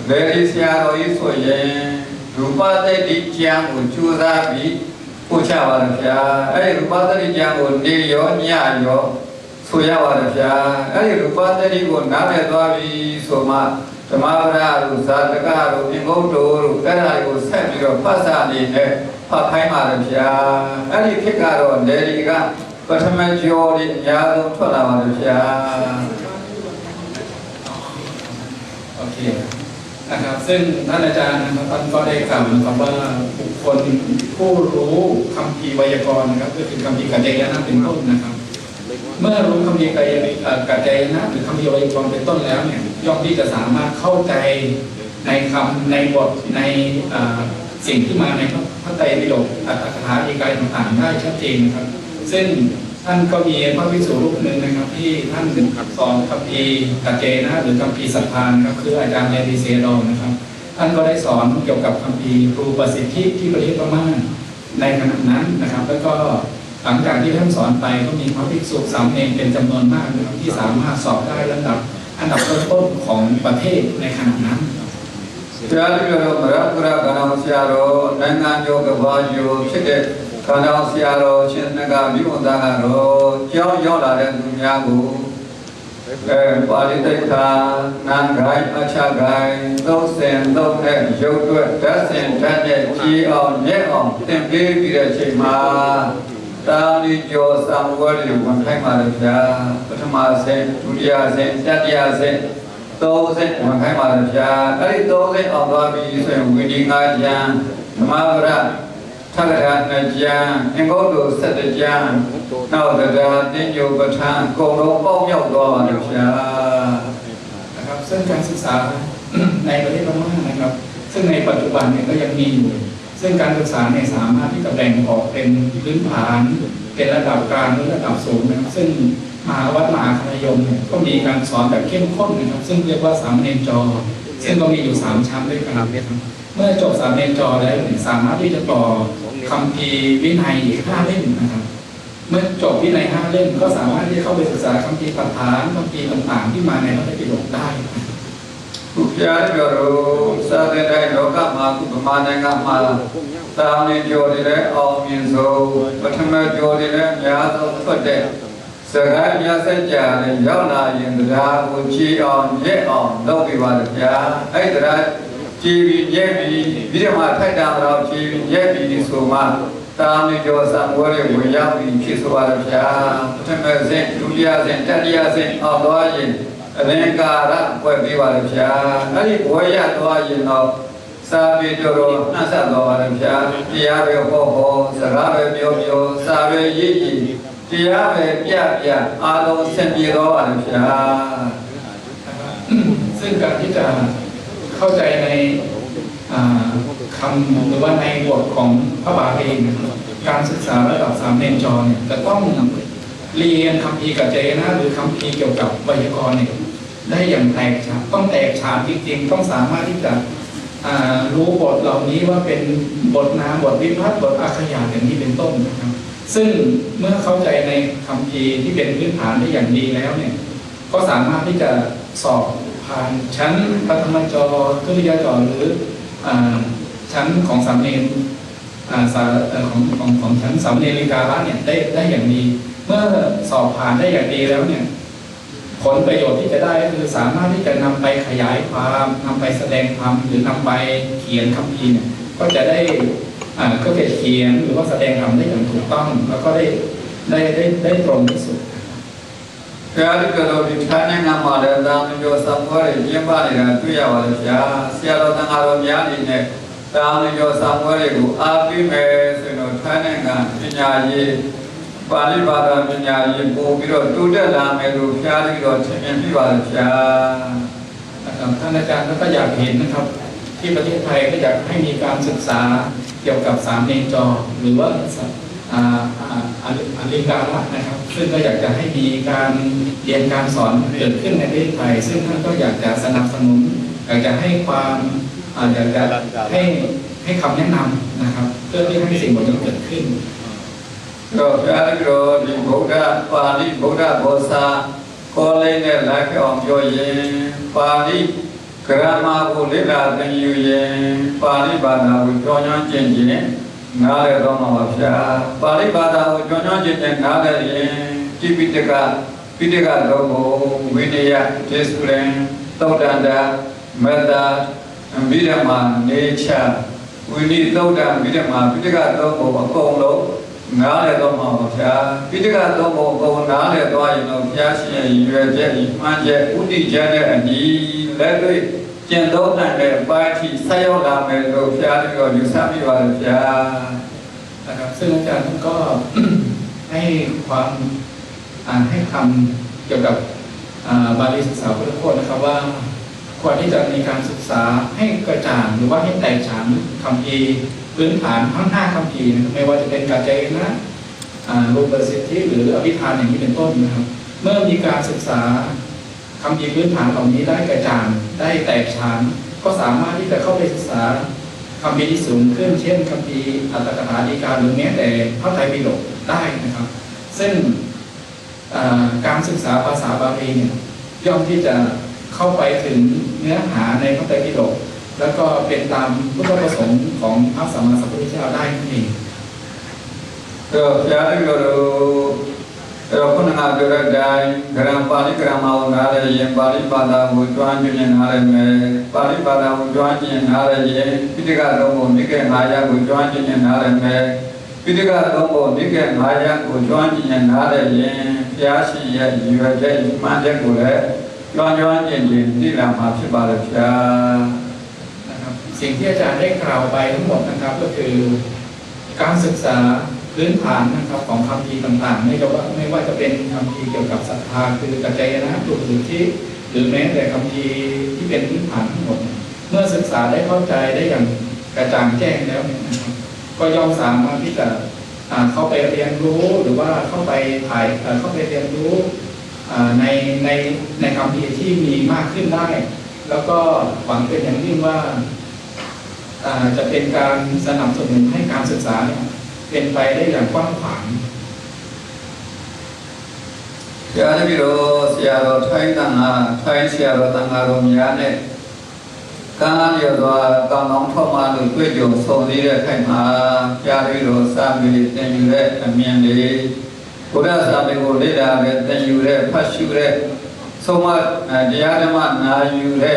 ဗေဒီဆရာတော်ကြီးဆိုရင်ရူပသတ္တိကျမ်းကိုကြိုးစားပြီးပို့ချပါရဗျာအဲ့ဒီရူပသတ္တိကျမ်းကိုနေရောညရောဆိုရပါရဗျာအဲ့ဒီရူပသတ္တိကိုနားလည်သွားပြီဆိုမှဓမ္မပဒတို့ဇာတကတို့အင်္ဂုတ္တတို့အဲ့ဒါကိုဆက်ပြီးတော့ဖတ်စာနေနဲ့ဖတ်ခိုင်းပါရဗျာအဲ့ဒီခေတ်ကတော့လေဒီကပထမကျော်ဒီအများဆုံးထွက်လာပါလို့ဗျာ โอเคนะครับซึ่งท่านอาจารย์นะครับท่านก็ได้กล่าวนะครับว่าบุคคลผู้รู้คัมภีร์ไวยากรณ์นะครับก็คือคัมภีร์กัจจายนะเป็นต้นนะครับเมื่อรู้คัมภีร์กัจจายนะหรือคัมภีร์ไวยากรณ์เป็นต้นแล้วเนี่ยย่อมที่จะสามารถเข้าใจในคำในบทในสิ่งที่มาในพระไตรปิฎกอัตถกถาอีกายต่างๆได้ชัดเจนนะครับซึ่งท่านก็มีพระภิกษุรูปหนึ่งนะครับที่ท่านสอนคัมภีร์กัจเจนะหรือคัมภีร์สัพพานครับคืออาจารย์เนติเสดองนะครับท่านก็ได้สอนเกี่ยวกับคัมภีร์ครูประสิทธิที่ประเทศพม่าในขณะนั้นนะครับแล้วก็หลังจากที่ท่านสอนไปก็มีพระภิกษุสามเณรเป็นจำนวนมากนะครับที่สามารถสอบได้ระดับอันดับต้นๆของประเทศในขณะนั้น ဆရာကြီးတို့မရပရကနောဆရာတော်နိုင်ငံကျော်ကဘာယိုဖြစ်တဲ့ခန္ဓာဆရာတော်ရှင်နဂမိဝန္တာကတော့ကြောင်းရောက်လာတဲ့သူများကိုပါဠိတိတ်ခာနာဂိုင်းအချဂိုင်းသုံးစင်သုံးတဲ့ရုပ်တွေ့ဓာတ်စင်ဓာတ်နဲ့ကြည်အောင်ညက်အောင်သင်ပေးပြီးတဲ့အချိန်မှာတာလီကျော်သံဝရတွေဝင်ခိုင်းပါလေဗျာပထမဆင်ဒုတိယဆင်တတိယဆင်သုံးဆင့်ဝင်ခိုင်းပါလေဗျာအဲ့ဒီသုံးဆင့်အောင်သွားပြီဆိုရင်ဝိနည်း၅ကျမ်းဓမ္မပဒထက္ကရာ2ကျမ်းအင်္ဂုတ္တ7ကျမ်းနောက်တရားသင်္ကြန်ပဋ္ဌာန်းအကုန်လုံးပေါင်းမြောက်သွားပါလေဗျာ นะครับซึ่งการศึกษาในประเทศพม่านะครับซึ่งในปัจจุบันเนี่ยก็ยังมีอยู่ซึ่งการศึกษาเนี่ยสามารถที่จะแบ่งออกเป็นพื้นฐานเป็นระดับกลางหรือระดับสูงนะครับซึ่งมหาวัดมหาคณะยมเนี่ยก็มีการสอนแบบเข้มข้นนะครับซึ่งเรียกว่าสามเณรจอซึ่งก็มีอยู่3ชั้นด้วยกันเมื่อจบสามเณรจอแล้วสามารถที่จะต่อคัมภีร์วินัยอีก5 เล่มนะครับเมื่อจบวินัย5 เล่มก็สามารถที่จะเข้าไปศึกษาคัมภีร์ปัฏฐานคัมภีร์ต่างๆที่มาในพระไตรปิฎกได้ ခုပြားကြတော့စာတဲ့တိုင်းလောကမှာခုဗမာနိုင်ငံမှာတာမန်ကျော်တွေလည်းအောင်မြင်ဆုံးပထမကျော်တွေလည်းအများဆုံးထွက်တဲ့စကားများစကြတယ်ရောက်လာရင်တရားကိုကြည်အောင်ညက်အောင်လုပ်ပြပါဗျာအဲ့တရားကြည်ပြီးညက်ပြီးပြီးတော့မှထိုက်တာတော့ကြည်ပြီးညက်ပြီးဆိုမှတာမန်ကျော်စံဝဲတွေဝင်ရောက်ပြီးဖြစ်သွားပါဗျာပထမစဉ်ဒုတိယစဉ်တတိယစဉ်အောင်သွားရင်အလင်္ကာရပွက်ပေးပါလေဗျာအဲ့ဒီဘွယ်ရသွားရင်တော့စာပေတော်တော်နှံ့ဆက်သွားပါလေဗျာတရားပဲဟောဟောစကားပဲပြောပြောစာပဲရေးရေးတရားပဲပြပြအားလုံးဆင်ပြေသွားပါလေဗျာ ซึ่งการที่จะเข้าใจในคำหรือว่าในบทของพระบาลีนะครับการศึกษาระดับ3 เณรจอเนี่ยจะต้องเรียนคัมภีร์กัจจายนะหรือคัมภีร์เกี่ยวกับไวยากรณ์เนี่ยได้อย่างแตกฉานต้องแตกฉานจริงๆต้องสามารถที่จะรู้บทเหล่านี้ว่าเป็นบทนามบทวิภัตติบทอาขยานอย่างนี้เป็นต้นนะครับซึ่งเมื่อเข้าใจในคัมภีร์ที่เป็นพื้นฐานได้อย่างดีแล้วเนี่ยก็สามารถที่จะสอบผ่านชั้นปฐมจอทุติยจอหรือชั้นของสามเณรของชั้นสามเณริกาละเนี่ยได้อย่างดีเมื่อสอบผ่านได้อย่างดีแล้วเนี่ยผลประโยชน์ที่จะได้คือสามารถที่จะนำไปขยายความนำไปแสดงธรรมหรือนำไปเขียนคัมภีร์เนี่ยก็จะได้ก็จะเขียนหรือว่าแสดงธรรมได้อย่างถูกต้องแล้วก็ได้ตรงที่สุด ဆရာကြီးကတော့ဒီဌာနနိုင်ငံမှာလည်းတာမန်ကျော်စံဝဲတွေကျင်းပနေတာတွေ့ရပါတယ်ဗျာဆရာတော်တန်ခါတော်များအနေနဲ့တာမန်ကျော်စံဝဲတွေကိုအားပေးမယ်ဆိုတော့ဌာနနိုင်ငံပညာရေးပါဠိဘာသာပညာရေးပို့ပြီးတော့တိုးတက်လာမယ်လို့ဆရာကြီးတော့ထင်မြင်ပြီးပါတယ်ဗျာ ท่านอาจารย์ก็อยากเห็นนะครับที่ประเทศไทยก็อยากให้มีการศึกษาเกี่ยวกับ3 เณรจอหรือว่า อลิการะนะครับซึ่งก็อยากจะให้มีการเรียนการสอนเกิดขึ้นในประเทศไทยซึ่งท่านก็อยากจะสนับสนุนอยากจะให้ความอยากจะให้คำแนะนำนะครับเพื่อที่ให้สิ่งเหล่านี้เกิดขึ้น ก็พระโรดิบุตรปาลิบุตรโบสาก็เลยเนี่ยหลายองค์โยเยปาลิกรามาบุริลาตันยูเยปาลิบานาบุจญ์เจนเจงาเลต้องมาพระปาลิบานาบุจญ์เจนเจงาเลเยจิปิตกะโลโมวิเนยเทสุเรนตอดันดาเมตตาวิรมาเนชาวินิตอดันวิรมาปิตกะโลโมอโกงโลနားလေတော့မှာပါဗျာပိဋကတော့ဘုံနားလေတော့ရင်တော့ဘုရားရှင်ရဲ့ရွယ်ချက်ဤမှန်ချက်ဥတည်ချက်နဲ့အညီလက်တွေ့ကျင့်သုံးနိုင်တဲ့အပိုင်းထိဆက်ရောက်လာမယ်လို့ဘုရားတော်ယူဆမိပါတယ်ဗျာ นะครับซึ่งอาจารย์ท่านก็ ให้ความให้คำเกี่ยวกับบาลีศึกษาพุทธโคตนะครับว่าควรที่จะมีการศึกษาให้กระจ่างหรือว่าให้แตกฉานคำพีพื้นฐานทั้ง5คำพีนะครับไม่ว่าจะเป็นกัจจายนะรูปสิทธิหรืออภิธานอย่างนี้เป็นต้นนะครับเมื่อมีการศึกษาคำพีพื้นฐานเหล่านี้ได้กระจ่างได้แตกฉานก็สามารถที่จะเข้าไปศึกษาคำพีที่สูงขึ้นเช่นคำพีอัตถกถาฎีกาหรือแม้แต่พระไตรปิฎกได้นะครับซึ่งการศึกษาภาษาบาลีเนี่ยย่อมที่จะเข้าไปถึงเนื้อหาในพระไตรปิฎกแล้วก็เป็นตามพุทธประสงค์ของพระสัมมาสัมพุทธเจ้าได้นั่นเองก็พระเราคนงานเกิดได้กรรมปาลิกรรมเอานาเลยยังปาลิปาดาหุจวนจุนนาเลยเมปาลิปาดาหุจวนจุนนาเลยยังพิธีการตรงบนนิเกหายาหุจวนจุนนาเลยเมพิธีการตรงบนนิเกหายาหุจวนจุนนาเลยยังพระชียอยู่ใจมันจะกุเลย้อนจริงๆที่เรามาพิบาลพระนะครับสิ่งที่อาจารย์ได้กล่าวไปทั้งหมดนะครับก็คือการศึกษาพื้นฐานนะครับของคำพีต่างๆไม่ว่าจะเป็นคำพีเกี่ยวกับศรัทธาคือกัจจายนะรูปสิทธิหรือแม้แต่คำพีที่เป็นพื้นฐานทั้งหมดเมื่อศึกษาได้เข้าใจได้อย่างกระจ่างแจ้งแล้วเนี่ยนะครับก็ย่อมสามารถที่จะเข้าไปเรียนรู้หรือว่าเข้าไปเข้าไปเรียนรู้ในคำพีที่มีมากขึ้นได้แล้วก็หวังเป็นอย่างยิ่งว่าจะเป็นการสนับสนุนให้การศึกษาเนี่ยเป็นไปได้อย่างกว้างขวางยาที่เราเสียเราไทยต่างหากไทยเสียเราต่างหากเรามีอะไรการเดียวตัวกำลังเข้ามาดูด้วยจุดส่งนี้ได้ใครมายาที่เราสร้างมีเต็มอยู่ได้เมียนดีกุศลสร้างเป็นกุศลได้เต็มอยู่ได้พัชอยู่ได้สมัติเดียร์มันนาอยู่ได้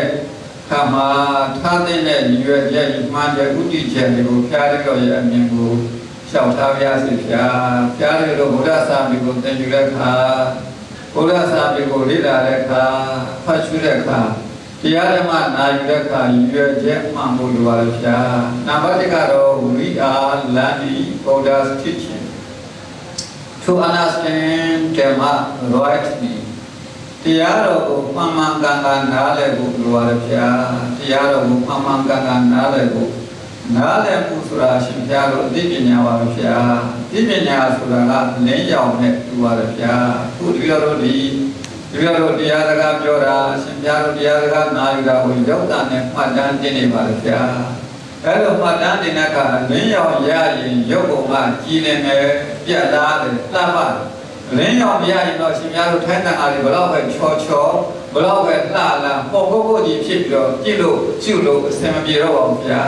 ข้ามาท่าเต้นเนี่ยอยู่ได้มันจะอุติเจริญกุศลที่เราอยากมีกุศลชาวท้าวยาสิทธาพระที่เรากุศลสร้างเป็นกุศลเต็มอยู่ได้ค่ะกุศลสร้างเป็นกุศลได้ค่ะพัชอยู่ได้ค่ะတရားဓမ္မနာယူတဲ့အခါရွယ်ချက်မှန်ဖို့လိုပါလို့ဗျာနံပါတ်1ကတော့ we are learning Buddha's teaching to understand Dhamma rightly တရားတော်ကိုမှန်မှန်ကန်ကန်နားလည်ဖို့လိုပါလို့ဗျာတရားတော်ကိုမှန်မှန်ကန်ကန်နားလည်ဖို့နားလည်ဖို့ဆိုတာရှင်ဘုရားတို့အသိပညာပါလို့ဗျာအသိပညာဆိုတာကလင်းရောင်နဲ့တူပါလို့ဗျာခုဒီလိုတို့ဒီလိုတရားစကားပြောတာရှင်ပြတို့တရားစကားနာယူတာကိုရောက်တာနဲ့မှတ်တမ်းတင်နေပါလေဗျာအဲ့လိုမှတ်တမ်းတင်တဲ့အခါလင်းရောင်ရရင်ရုပ်ပုံကကြည်လင်တယ်ပြတ်သားတယ်လှပလင်းရောင်ရရင်တော့ရှင်ပြတို့ထိုင်းတန်အားတွေဘလောက်ပဲချောဘလောက်ပဲလှလာပုံကိုကြီးဖြစ်ပြီးတော့ကြည့်လို့ရှုလို့အစင်မပြေတော့ပါဘူးဗျာ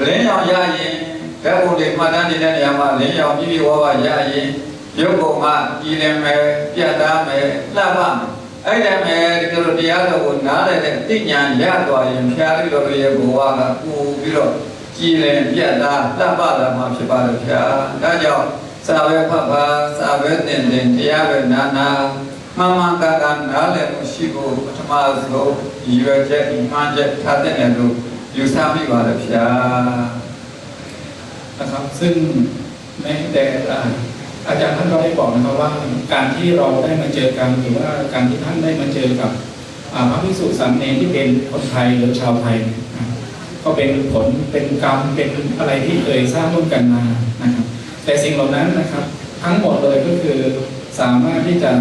လင်းရောင်ရရင်ဓာတ်ပုံတွေမှတ်တမ်းတင်တဲ့နေရာမှာလင်းရောင်ပြည့်ဝရရင်ရုပ်ပုံကကြည်လင်မယ်ပြတ်သားမယ်လှပမယ်အဲ့ဒါမဲ့ဒီလိုတရားတော်ကိုနားလည်တဲ့အသိဉာဏ်ရသွားရင်ဖျားပြီးတော့ရဲ့ဘဝကပူပြီးတော့ကြည်လင်ပြတ်သားလှပလာမှာဖြစ်ပါလို့ဖျားဒါကြောင့်စာပဲဖတ်ပါစာပဲသင်တရားပဲနာမှန်မှန်ကန်ကန်နားလည်မှုရှိဖို့ပထမဆုံးရွယ်ချက်မှန်ချက်ထားတဲ့လို့ယူဆမိပါလို့ဖျားนะครับซึ่งแม้แต่อาจารย์ท่านก็ได้บอกนะครับว่าการที่เราได้มาเจอกันหรือว่าการที่ท่านได้มาเจอกับพระภิกษุสามเณรที่เป็นคนไทยหรือชาวไทยก็เป็นผลเป็นกรรมเป็นอะไรที่เคยสร้างร่วมกันมานะครับฉ แต่สิ่งเหล่านั้นนะครับทั้งหมดเลยก็คือสามารถที่จะ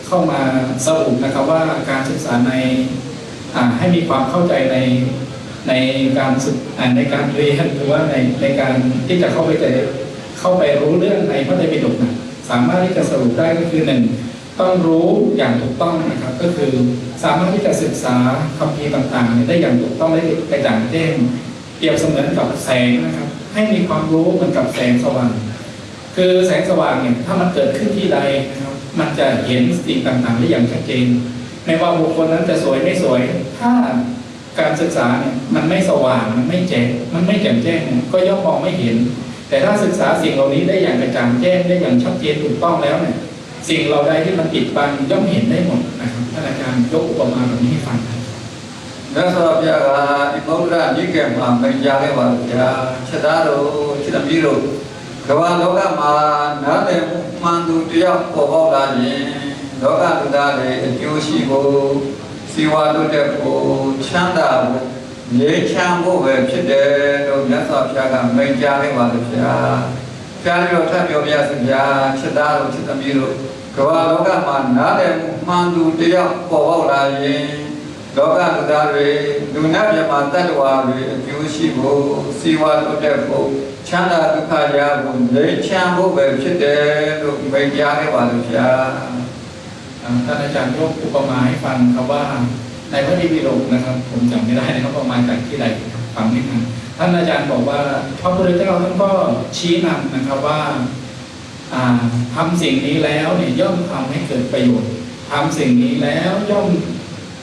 เข้ามาสรุปนะครับว่าการศึกษาในให้มีความเข้าใจในการศึกในการเรียนหรือว่าในการที่จะเข้าไปรู้เรื่องในพระไตรปิฎกนะสามารถที่จะสรุปได้ก็คือหนึ่งต้องรู้อย่างถูกต้องนะครับก็คือสามารถที่จะศึกษาคัมภีร์ต่างๆได้อย่างถูกต้องได้กระจ่างแจ้งเปรียบเสมือนกับแสงนะครับให้มีความรู้เหมือนกับแสงสว่างคือแสงสว่างเนี่ยถ้ามันเกิดขึ้นที่ใดนะครับมันจะเห็นสิ่งต่างๆได้อย่างชัดเจนไม่ว่าบุคคลนั้นจะสวยไม่สวยถ้าการศึกษาเนี่ยมันไม่สว่างมันไม่แจ่มแจ้งก็ย่อมมองไม่เห็นแต่ถ้าศึกษาสิ่งเหล่านี้ได้อย่างกระจ่างแจ้งได้อย่างชัดเจนถูกต้องแล้วเนี่ยสิ่งเหล่าใดที่มันปิดบังย่อมเห็นได้หมดนะครับท่านอาจารย์ยกอุปมาแบบนี้ให้ฟังครับ นักสอบยากาอิมรุรานิเกมาเป็นยาเกวาจาชะดาโรชิตมิโรกวาโลกมานาเตมันตุเตียปอบลาญิโลกตุดาเลอโยชิโกစီဝါတို့တဲ့ကိုချမ်းသာဖို့ငြိမ်းချမ်းဖို့ပဲဖြစ်တယ်လို့မြတ်စွာဘုရားကမိန့်ကြားခဲ့ပါလို့ဗျာ။ကြားပြီးတော့ထပ်ပြောပြစဗျာချစ်သားတို့ချစ်သမီးတို့ကမ္ဘာလောကမှာနားလည်မှုမှန်သူတယောက်ပေါ်ပေါက်လာရင်လောကလူသားတွေလူနာပြမတတ္တဝါတွေအကျိုးရှိဖို့စီဝါတို့တဲ့ကိုချမ်းသာဒုက္ခရဖို့ငြိမ်းချမ်းဖို့ပဲဖြစ်တယ်လို့မိန့်ကြားခဲ့ပါလို့ဗျာ။ ท่านอาจารย์ยกอุปมาให้ฟังครับว่าในพระไตรปิฎกนะครับผมจำไม่ได้นะครับประมาณจากที่ใดฟังนิดนึงท่านอาจารย์บอกว่าพระพุทธเจ้าท่านก็ชี้นำนะครับว่าทำสิ่งนี้แล้วเนี่ยย่อมทำให้เกิดประโยชน์ทำสิ่งนี้แล้วย่อม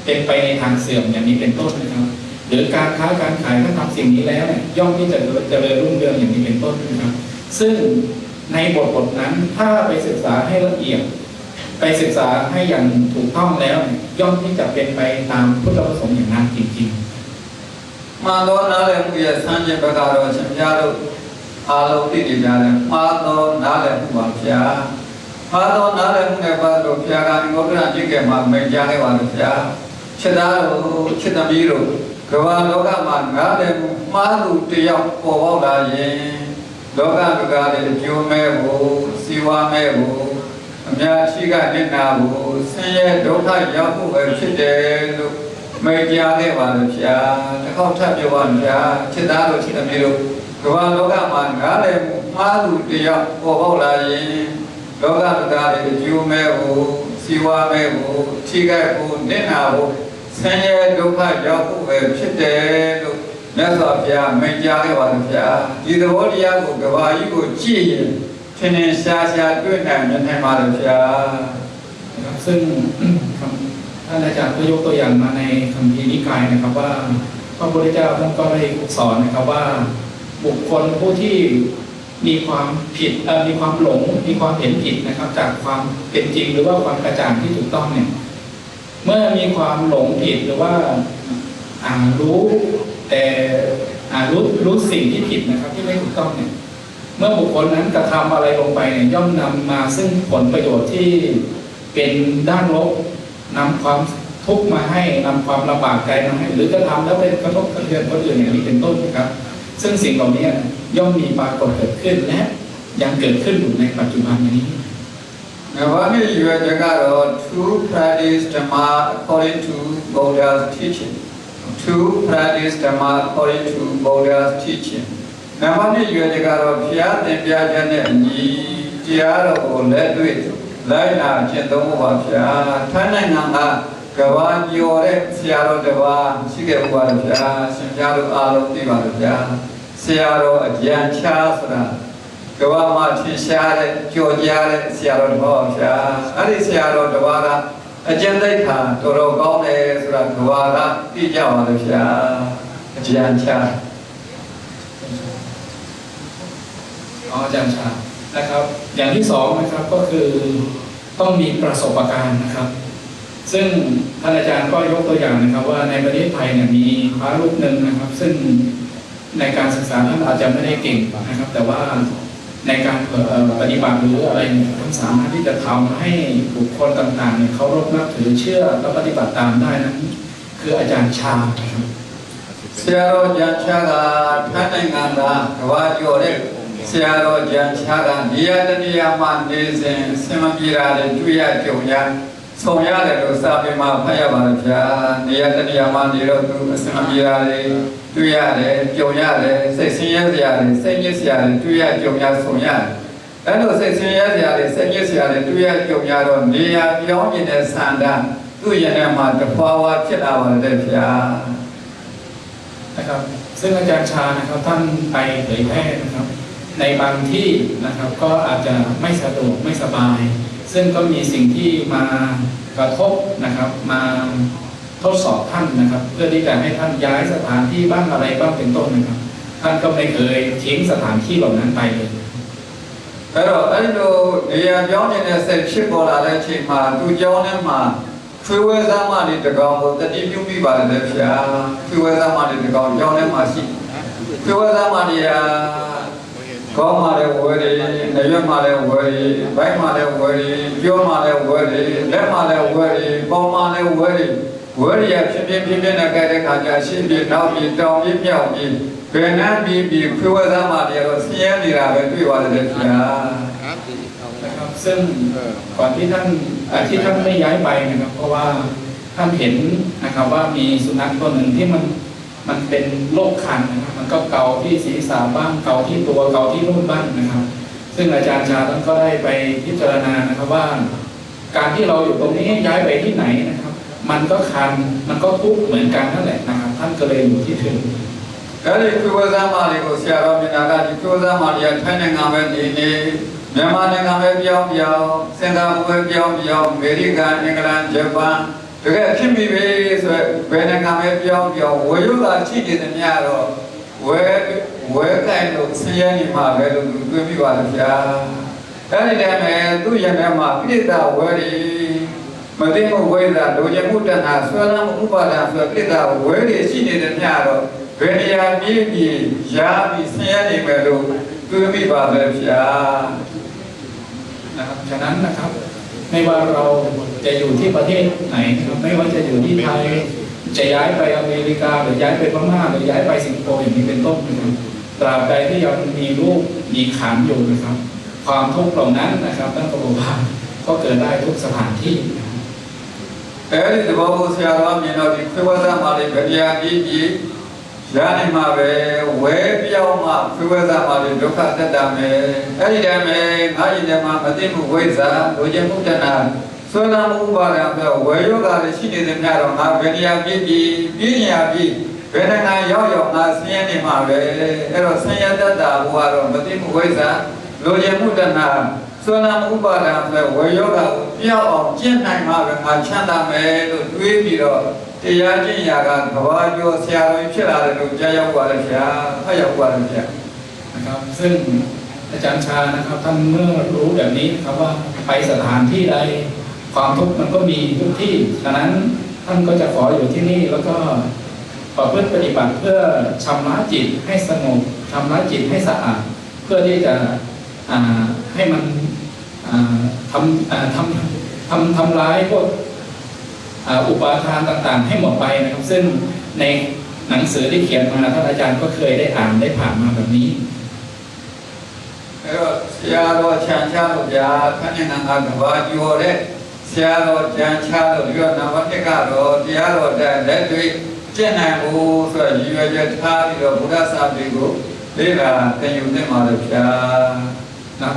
เป็นไปในทางเสื่อมอย่างนี้เป็นต้นนะครับหรือการค้าการขายถ้าทำสิ่งนี้แล้วเนี่ยย่อมที่จะเจริญรุ่งเรืองอย่างนี้เป็นต้นนะครับซึ่งในบทนั้นถ้าไปศึกษาให้ละเอียดไปศึกษาให้อย่างถูกต้องแล้วย่อมที่จะเป็นไปตามพุทธประสงค์อย่างนั้นจริงๆมาโดนอะไรมุยสัญญาประกาศว่าสัญญาลูอาลูติดิญาเลยมาโดนอะไรมุวพิยามาโดนอะไรมุเนี่ยว่าลูพิยาการงบราจิเกมาไม่ยาให้ว่าลูพิยาชิดาลูชิดามีลูกว่าโลกามันอะไรมาลูติยาโปวลาเยโลกาลูกาเดจิวเมบุสิวาเมบุအများရှိကမျက်နာကိုဆင်းရဲဒုက္ခရောက်ဖို့ပဲဖြစ်တယ်လို့မိန့်ကြားခဲ့ပါလို့ဗျာတစ်ခေါက်ထပ်ပြောပါဗျာချစ်သားတို့ချစ်သမီးတို့ကမ္ဘာလောကမှာငားတယ်မှားသူတရားပေါ်ပေါက်လာရင်လောကလူသားတွေအကျိုးမဲ့ဖို့စီဝါမဲ့ဖို့ထိခိုက်ဖို့နစ်နာဖို့ဆင်းရဲဒုက္ခရောက်ဖို့ပဲဖြစ်တယ်လို့မြတ်စွာဘုရားမိန့်ကြားခဲ့ပါလို့ဗျာဒီသဘောတရားကိုကမ္ဘာကြီးကိုကြည့်ရင်ထင်ထင်ရှားရှားတွေ့နိုင်နေပါလို့ဗျာซึ่งท่านอาจารย์ก็ยกตัวอย่างมาในคัมภีร์นิกายนะครับว่าพระพุทธเจ้าท่านก็ได้สอนนะครับว่าบุคคลผู้ที่มีความผิดมีความหลงมีความเห็นผิดนะครับจากความเป็นจริงหรือว่าความกระจ่างที่ถูกต้องเนี่ยเมื่อมีความหลงผิดหรือว่ารู้แต่รู้สิ่งที่ผิดนะครับที่ไม่ถูกต้องเนี่ยเมื่อบุคคลนั้นกระทำอะไรลงไปเนี่ยย่อมนำมาซึ่งผลประโยชน์ที่เป็นด้านลบนำความทุกข์มาให้นำความลำบากใจมาให้หรือกระทำแล้วเป็นกระทบกระเทือนคนอื่นอย่างนี้เป็นต้นนะครับซึ่งสิ่งเหล่านี้ย่อมมีปรากฏเกิดขึ้นและยังเกิดขึ้นอยู่ในปัจจุบันนี้ในวันนี้อยู่ในการเรา to practice Dhamma according to Buddha's teaching to practice Dhamma according to Buddha's teachingในวันนี้อยู่ในการเราเพียรเป็นเพียรจะเนี่ยมีเจ้าเราเล่ด้วยไล่นาเช่นตัวว่าเพียรท่านในงานกว่าโยเรเสียเราเดว่าสิ่งเกี่ยวกับเพียรสิ่งที่เราอารมณ์ที่ว่าเพียรเสียเราอาจารย์ชาสุดากว่ามาที่เสียเลยโจยาเลยเสียเราเพียรอันนี้เสียเราเดว่าอาจารย์ได้ทานตัวเราก้าวเลยสุดากว่าที่เจ้าว่าเพียรอาจารย์ชาอาจารย์ชานะครับอย่างที่สองนะครับก็คือต้องมีประสบการณ์นะครับซึ่งท่านอาจารย์ก็ยกตัวอย่างนะครับว่าในประเทศไทยเนี่ยมีพระรูปหนึ่งนะครับซึ่งในการศึกษาท่านอาจจะไม่ได้เก่งนะครับแต่ว่าในการปฏิบัติหรืออะไรท่านสามารถที่จะทำให้บุคคลต่างๆเนี่ยเคารพนับถือเชื่อและปฏิบัติตามได้นั้นคืออาจารย์ชาครับเสียเราอาจารย์ชาท่านในงานว่าโยเร ဆရာတော်ကြံချာတာနေရာတနေရာမှာနေစဉ်ဆင်မပြေတာတွေတွေ့ရကြုံရဆုံရတယ်လို့စာပေမှာဖတ်ရပါတယ်ဗျာနေရာတနေရာမှာနေတော့သူအဆင်မပြေတာတွေတွေ့ရတယ်ကြုံရတယ်စိတ်ဆင်းရဲစရာတွေစိတ်ညစ်စရာတွေတွေ့ရကြုံရဆုံရတယ်အဲ့လိုစိတ်ဆင်းရဲစရာတွေစိတ်ညစ်စရာတွေတွေ့ရကြုံရတော့နေရာပြောင်းနေတဲ့ဆန္ဒသူ့ရင်ထဲမှာတဖွာဖွာဖြစ်လာပါတယ်ဗျာ นะครับซึ่งอาจารย์ชานะครับท่านไปเผยแพร่นะครับในบางที่นะครับก็อาจจะไม่สะดวกไม่สบาย ซึ่งก็มีสิ่งที่มากระทบนะครับมาทดสอบท่านนะครับเพื่อที่จะให้ท่านย้ายสถานที่บ้างอะไรบ้างเป็นต้นนะครับท่านก็ไม่เคยทิ้งสถานที่เหล่านั้นไปเลยအဲ့တော့အဲ့လိုနေရာပြောင်းနေတဲ့စိတ်ဖြစ်ပေါ်လာတဲ့အချိန်မှာသူကြောင်းထဲမှာဖွေဝဲသားမလေးတကောင်ကိုတတိပြုမိပါတယ်ဗျာဖွေဝဲသားမလေးတကောင်ကြောင်းထဲမှာရှိဖွေဝဲသားမလေးရာကောင်းပါလေဝယ်ရီနေရွက်ပါလေဝယ်ရီဘိုက်ပါလေဝယ်ရီပြောပါလေဝယ်ရီလက်ပါလေဝယ်ရီပေါင်းပါလေဝယ်ရီဝယ်ရီရဖြစ်ဖြစ်နဲ့ကြတဲ့ခါကျရှင်းပြနောက်ပြီးတောင်းပြီးမြောက်ပြီးဘယ်နှမ်းပြီးဖွေဝဲသားမလေးရောဆင်းရဲနေတာပဲတွေ့ပါတယ်ဗျာนะครับซึ่งก่อนที่ท่านไม่ย้ายไปนะครับเพราะว่าท่านเห็นนะครับว่ามีสุนัขตัวหนึ่งที่มันเป็นโรคคันนะครับมันก็เกาที่ศีรษะบ้างเกาที่ตัวเกาที่นู่นบ้างนะครับซึ่งอาจารย์ชาท่านก็ได้ไปพิจารณานะครับว่าการที่เราอยู่ตรงนี้ย้ายไปที่ไหนนะครับมันก็คันมันก็ทุกข์เหมือนกันนั่นแหละนะครับท่านก็เลยอยู่ที่ถึงအဲ့ဒီပြုဝဲသားမလေးကိုဆရာတော်မြင်တာကဒီပြုဝဲသားမလေးကထိုင်းနိုင်ငံပဲနေမြန်မာနိုင်ငံပဲပြောင်းစင်ကာပူပဲပြောင်းအမေရိကန်အင်္ဂလန်ဂျပန်တကယ်ဖြစ်ပြီပဲဆိုဘယ်နိုင်ငံပဲပြောင်းဝေရုသာရှိနေတယ်များတော့ဝဲကိုင်လို့ဆင်းရဲနေမှာပဲလို့တွေးမိပါလားဗျာအဲ့ဒီတည်းမဲ့သူ့ရင်ထဲမှာပြိတ္တာဝဲရီမသိမှုဝဲတာဒုညမှုတဏ္ဍာဆွဲလမ်းမှုဥပါဒံဆိုပြိတ္တာဝဲရီရှိနေတယ်များတော့ဘယ်နေရာမြည်ပြီးရာပြီးဆင်းရဲနေမယ်လို့တွေးမိပါလားဗျာนะครับฉะนั้นนะครับไม่ว่าเราจะอยู่ที่ประเทศไหนนะครับไม่ว่าจะอยู่ที่ไทยจะย้ายไปอเมริกาหรือย้ายไปพม่าหรือย้ายไปสิงคโปร์อย่างนี้เป็นต้นนะครับตราบใดที่ยังมีรูปมีขันอยู่นะครับความทุกข์เหล่านั้นนะครับตั้งแต่โบราณก็เกิดได้ทุกสถานที่အဲ့ဒီသဘောကိုဆရာတော်မြင်တော့ဒီခွေးဝသားမာလေးဗေဒရာကြီးရာနေမှာပဲဝဲပြောင်းမှခွေးဝသားမာလေးဒုက္ခတက်တာမယ်အဲ့ဒီတည်းမဲ့ငါရင်ထဲမှာမသိမှုဝိဇ္ဇာလိုချင်မှုတဏ္ဍာဆွဲလမ်းမှုဥပါဒံပဲဝဲယောဂါတွေရှိနေတဲ့များတော့ငါဗေဒရာပြညာဘယ်နိုင်ငံရောက်ငါဆင်းရဲနေမှာပဲအဲ့တော့ဆင်းရဲတတ်တာဘုရားတော့မသိမှုဝိဇ္ဇာလိုချင်မှုတဏ္ဍာဆွဲလမ်းမှုဥပါဒံပဲဝဲယောဂါကိုပြောင်းအောင်ကျင့်နိုင်မှာပဲငါချမ်းသာမယ်လို့တွေးပြီးတော့တရားကျင့်ရာကကဘာကျော်ဆရာတော်ဖြစ်လာတယ်လို့ကြားရောက်ပါလေဗျာဖတ်ရောက်ပါလေဗျာนะครับซึ่งอาจารย์ชานะครับท่านเมื่อรู้แบบนี้ครับว่าไปสถานที่ใดความทุกข์มันก็มีทุกที่ฉะนั้นท่านก็จะขออยู่ที่นี่แล้วก็ประพฤติปฏิบัติเพื่อชำระจิตให้สงบชำระจิตให้สะอาดเพื่อที่จะให้มันทำร้ายพวกอุปาทานต่างๆให้หมดไปนะครับซึ่งในหนังสือที่เขียนมาท่านอาจารย์ก็เคยได้อ่านได้ผ่านมาแบบนี้အဲ့တော့ဆရာတော်ချမ်းချလို့ဗျာခဏနဲ့ငါကဘာပြောတဲ့ဆရာတော်ချမ်းချလို့ဒီတော့နံပါတ်1ကတော့တရားတော်တဲ့လက်တွေ့ကျင့်နိုင်ဖို့ဆိုရည်ရွယ်ချက်ထားပြီးတော့ဘုရားစာပေကိုလေ့လာသင်ယူသင့်ပါလို့ဗျာ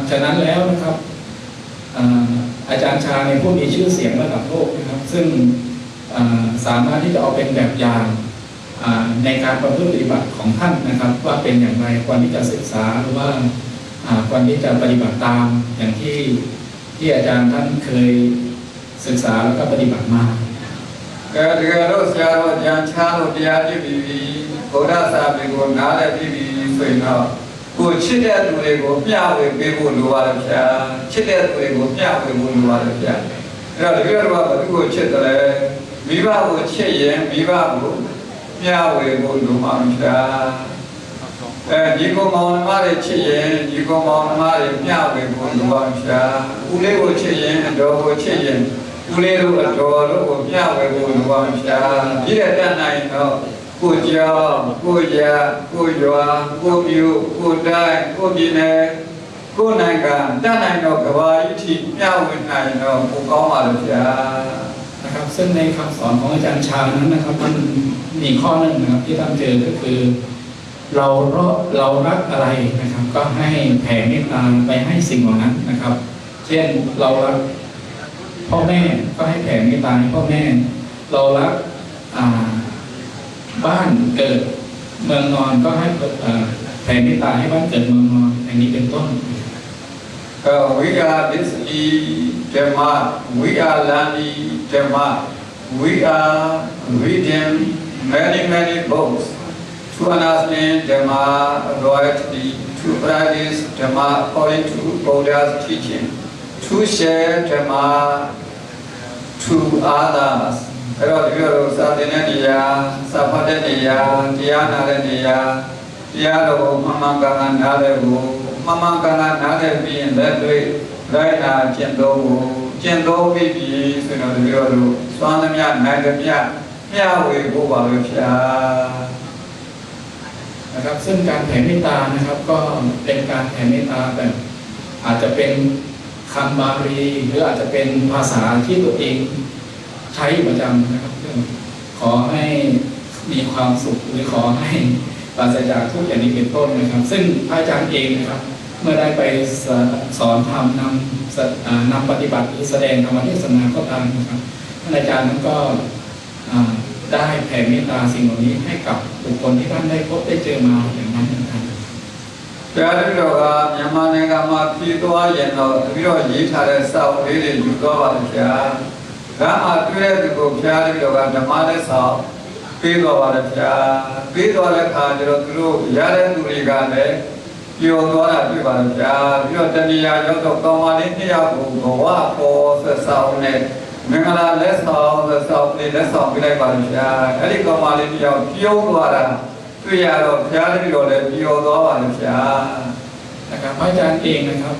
ฉะนั้นแล้วนะครับอาจารย์ชาในผู้มีชื่อเสียงระดับโลกนะครับซึ่งสามารถที่จะเอาเป็นแบบอย่างในการประพฤติปฏิบัติของท่านนะครับว่าเป็นอย่างไรควรที่จะศึกษาหรือว่าควรที่จะปฏิบัติตามอย่างที่อาจารย์ท่านเคยศึกษาแล้วก็ปฏิบัติมาဒီကတော့ဆရာတော်ကြံချလို့တရားကြည့်ပြီးဘုရားစာပေကိုနားလည်ပြီးဆိုရင်တော့ကိုချစ်တဲ့သူတွေကိုမျှဝေပေးဖို့လိုပါတယ်ဗျာချစ်တဲ့သူတွေကိုမျှဝေဖို့လိုပါတယ်ဗျာအဲ့တော့ဒီကတော့ဘယ်သူကိုချစ်တယ်လဲမိဘကိုချစ်ရင်မိဘကိုမျှဝေဖို့လိုပါဗျာဒီကောင်မောင်နှမတွေချစ်ရင်ဒီကောင်မောင်နှမတွေမျှဝေဖို့လိုပါဗျာဦးလေးကိုချစ်ရင်အတော်ကိုချစ်ရင်ဦးလေးတို့အတော်တို့ကိုမျှဝေဖို့လိုပါဗျာပြည့်တဲ့တတ်နိုင်တော့ ကိုကြောင်ကိုရကိုရွာကိုမြို့ကိုတိုင်းကိုပြည်နယ်ကိုနိုင်ငံတတ်နိုင်တော့ကဘာဤထိမျှဝေနိုင်တော့ကိုကောင်းပါလို့ဗျာ นะครับซึ่งในคำสอนของอาจารย์ชานั้นนะครับมันมีข้อหนึ่งนะครับที่ท่านเจอก็คือเรารักอะไรนะครับก็ให้แผ่เมตตาไปให้สิ่งเหล่านั้นนะครับ เช่นเรารักพ่อแม่ก็ให้แผ่เมตตาให้พ่อแม่เรารักบ้านเกิดเมืองนอนก็ให้แผ่เมตตาให้บ้านเกิดเมืองนอนอย่างนี้เป็นต้น We are basically Dhamma, we are learning Dhamma, we are reading many books to understand Dhamma rightly, to practice Dhamma according to Buddha's teaching, to share Dhamma to others. အဲ့တော့ဒီလိုစာသင်တဲ့နေရာစာဖတ်တဲ့နေရာတရားနာတဲ့နေရာတရားတော်မှန်မှန်ကန်ကန်နားလည်ဖို့မှန်မှန်ကန်ကန်နားလည်ပြီးရင်လက်တွေ့လိုက်နာကျင့်သုံးဖို့ကျင့်သုံးပြီးပြီဆိုတော့ဒီလိုစွမ်းသမျှနိုင်သမျှမျှဝေဖို့ပါပဲဗျာ นะครับซึ่งการแผ่เมตตานะครับก็เป็นการแผ่เมตตาแบบอาจจะเป็นคำบาลีหรืออาจจะเป็นภาษาที่ตัวเองใช้ประจำนะครับขอให้มีความสุขหรือขอให้ปราศจากทุกข์อย่างนี้เป็นต้นนะครับซึ่งพระอาจารย์เองนะครับเมื่อได้ไปสอนธรรมนำปฏิบัติหรือแสดงธรรมเทศนาก็ตามนะครับท่านอาจารย์นั้นก็ได้แผ่เมตตาสิ่งเหล่านี้ให้กับบุคคลที่ท่านได้พบได้เจอมาอย่างนั้นนะครับ တရားတော်ကမြန်မာနိုင်ငံမှာပြည်သွားရင်တော့ပြီးတော့ရေးထားတဲ့စာအုပ်လေးတွေယူသွားပါလို့ဗျာ။ဒါမှတွေ့တဲ့သူကိုဖျားပြီးတော့ကဓမ္မနဲ့ဆောင်ပေးသွားပါလို့ဗျာ။ပေးသွားတဲ့အခါကျတော့သူတို့ရတဲ့သူတွေကလည်းပျော်သွားတာတွေ့ပါလို့ဗျာ။ပြီးတော့တဏှာရောက်တော့ကောင်းပါလေးနှစ်ယောက်ကိုဘဝပေါ်ဆက်ဆောင်နဲ့မင်္ဂလာလက်ဆောင်ဆက်ဆောင်လေးလက်ဆောင်ပေးလိုက်ပါလို့ဗျာ။အဲ့ဒီကောင်းပါလေးတစ်ယောက်ပြုံးသွားတာတွေ့ရတော့ဖျားပြီးတော့လည်းပျော်သွားပါလို့ဗျာ นะครับพระอาจารย์เองนะครับ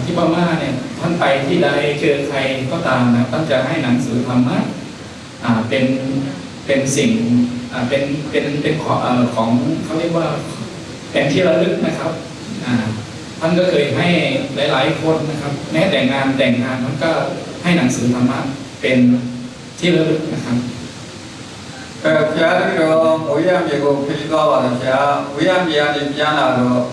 ที่พม่าเนี่ยท่านไปที่ใดเจอใครก็ตามนะท่านจะให้หนังสือธรรมะเป็นสิ่งเป็นของเขาเรียกว่าเป็นที่ระลึกนะครับท่านก็เคยให้หลายๆคนนะครับแม้แต่งานท่านก็ให้หนังสือธรรมะเป็นที่ระลึกนะครับ ဖျားပြီးတော့ဝိရမြေကိုခရီးသွားပါလို့ဗျာဝိရမြေကနေပြန်လာတော့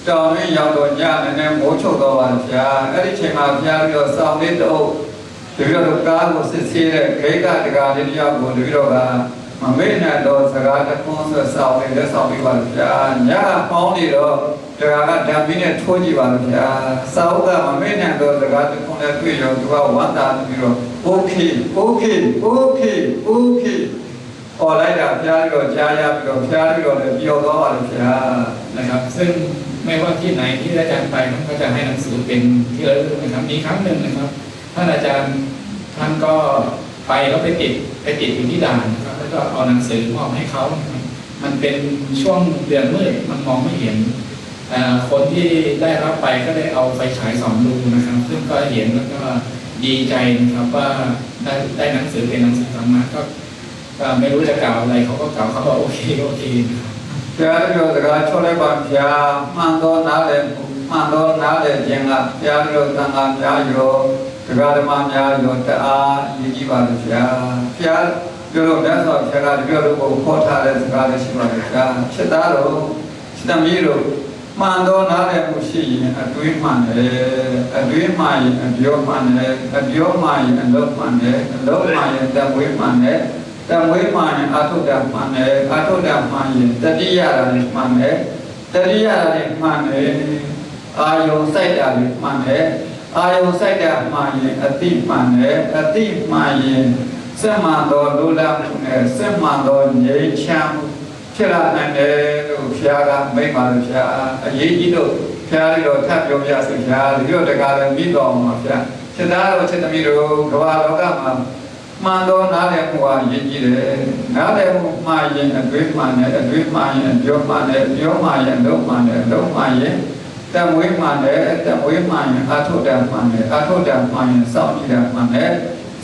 တောင်ရင်းရောက်တော့ညနေမိုးချုပ်တော့ပါလို့ဗျာအဲ့ဒီချိန်မှာဖျားပြီးတော့စောင်းလေးတအုပ်ဒီလိုကားကိုစစ်ဆေးတဲ့ဂိတ်ကတကားလေးတယောက်ကိုဒီလိုကမမေ့နဲ့တော့စကားတစ်ခုဆိုစောင်းလေးလက်ဆောင်ပေးပါလို့ဗျာညကပေါင်းနေတော့တကားကဓာတ်ပြီးနဲ့ထိုးကြည့်ပါလို့ဗျာစောင်းကမမေ့နဲ့တော့စကားတစ်ခုနဲ့တွေ့ရောသူကဝမ်းသာပြီးတော့ okay ออกไล่ด่าพยาธิก็จ้ายาပြီးတော့พยาธิก็เลยเปียวသွားပါလို့ဗျာ นะครับซึ่งไม่ว่าที่ไหนที่อาจารย์ไปท่านก็จะให้หนังสือเป็นที่ระลึกนะครับมีครั้งหนึ่งนะครับท่านอาจารย์ท่านก็ไปแล้วไปติดอยู่ที่ด่านนะครับแล้วก็เอาหนังสือมอบให้เขานะครับมันเป็นช่วงเดือนมืดมันมองไม่เห็นคนที่ได้รับไปก็ได้เอาไฟฉายส่องดูนะครับซึ่งก็เห็นแล้วก็ดีใจนะครับว่าได้หนังสือเป็นหนังสือธรรมะก็ไม่รู้จะกล่าวอะไรเขาก็กล่าวเขาบอกโอเคนะครับ พยาธิก็สกาชอบได้บางพยามันโดนน้าเลยจริงอ่ะพยาธิก็ตั้งงานพยาอยู่สกาธรรมพยาอยู่แต่ยิ่งจีบาลุพยาพยาธิก็ได้สอบพยาธิก็รู้ว่าโคตรเลยสกาได้ชิบาลุพยาชิดาลุชิดามีลุมันโดนน้าเลยมุชีดุยมันเลยดุยมันบิวมันเลยบิวมันลบมันเลยลบมันแต่บุยมันเลยแต่ไม่มาเนี่ยอาทุดามันเนี่ยอาทุดามันเนี่ยตติยาอะไรมันเนี่ยตติยาอะไรมันเนี่ยอายุใส่ดาลิมันเนี่ยอายุใส่ดามันเนี่ยอติมันเนี่ยอติมันเนี่ยเสมาโดดูแลเนี่ยเสมาโดเยี่ยชามเชื่อนั่นเนี่ยลูกชายก็ไม่มาลูกชายยี่จีโตชายที่เราทับยมยาสุชาหรือเราจะการมีดองมาชายเชื่อได้ว่าเชื่อมีรู้กว่าเราก็มันโดนน้าเลี้ยงหัวยิ่งจีเลยน้าเลี้ยงมายิ่งดุยมันเนี่ยดุยมันเนี่ยบิวมันเนี่ยบิวมันเนี่ยลบมันเนี่ยลบมันเนี่ยแต่มวยมันเนี่ยแต่มวยมันเนี่ยอาทุดามันเนี่ยอาทุดามันเนี่ยสาวจีดามันเนี่ย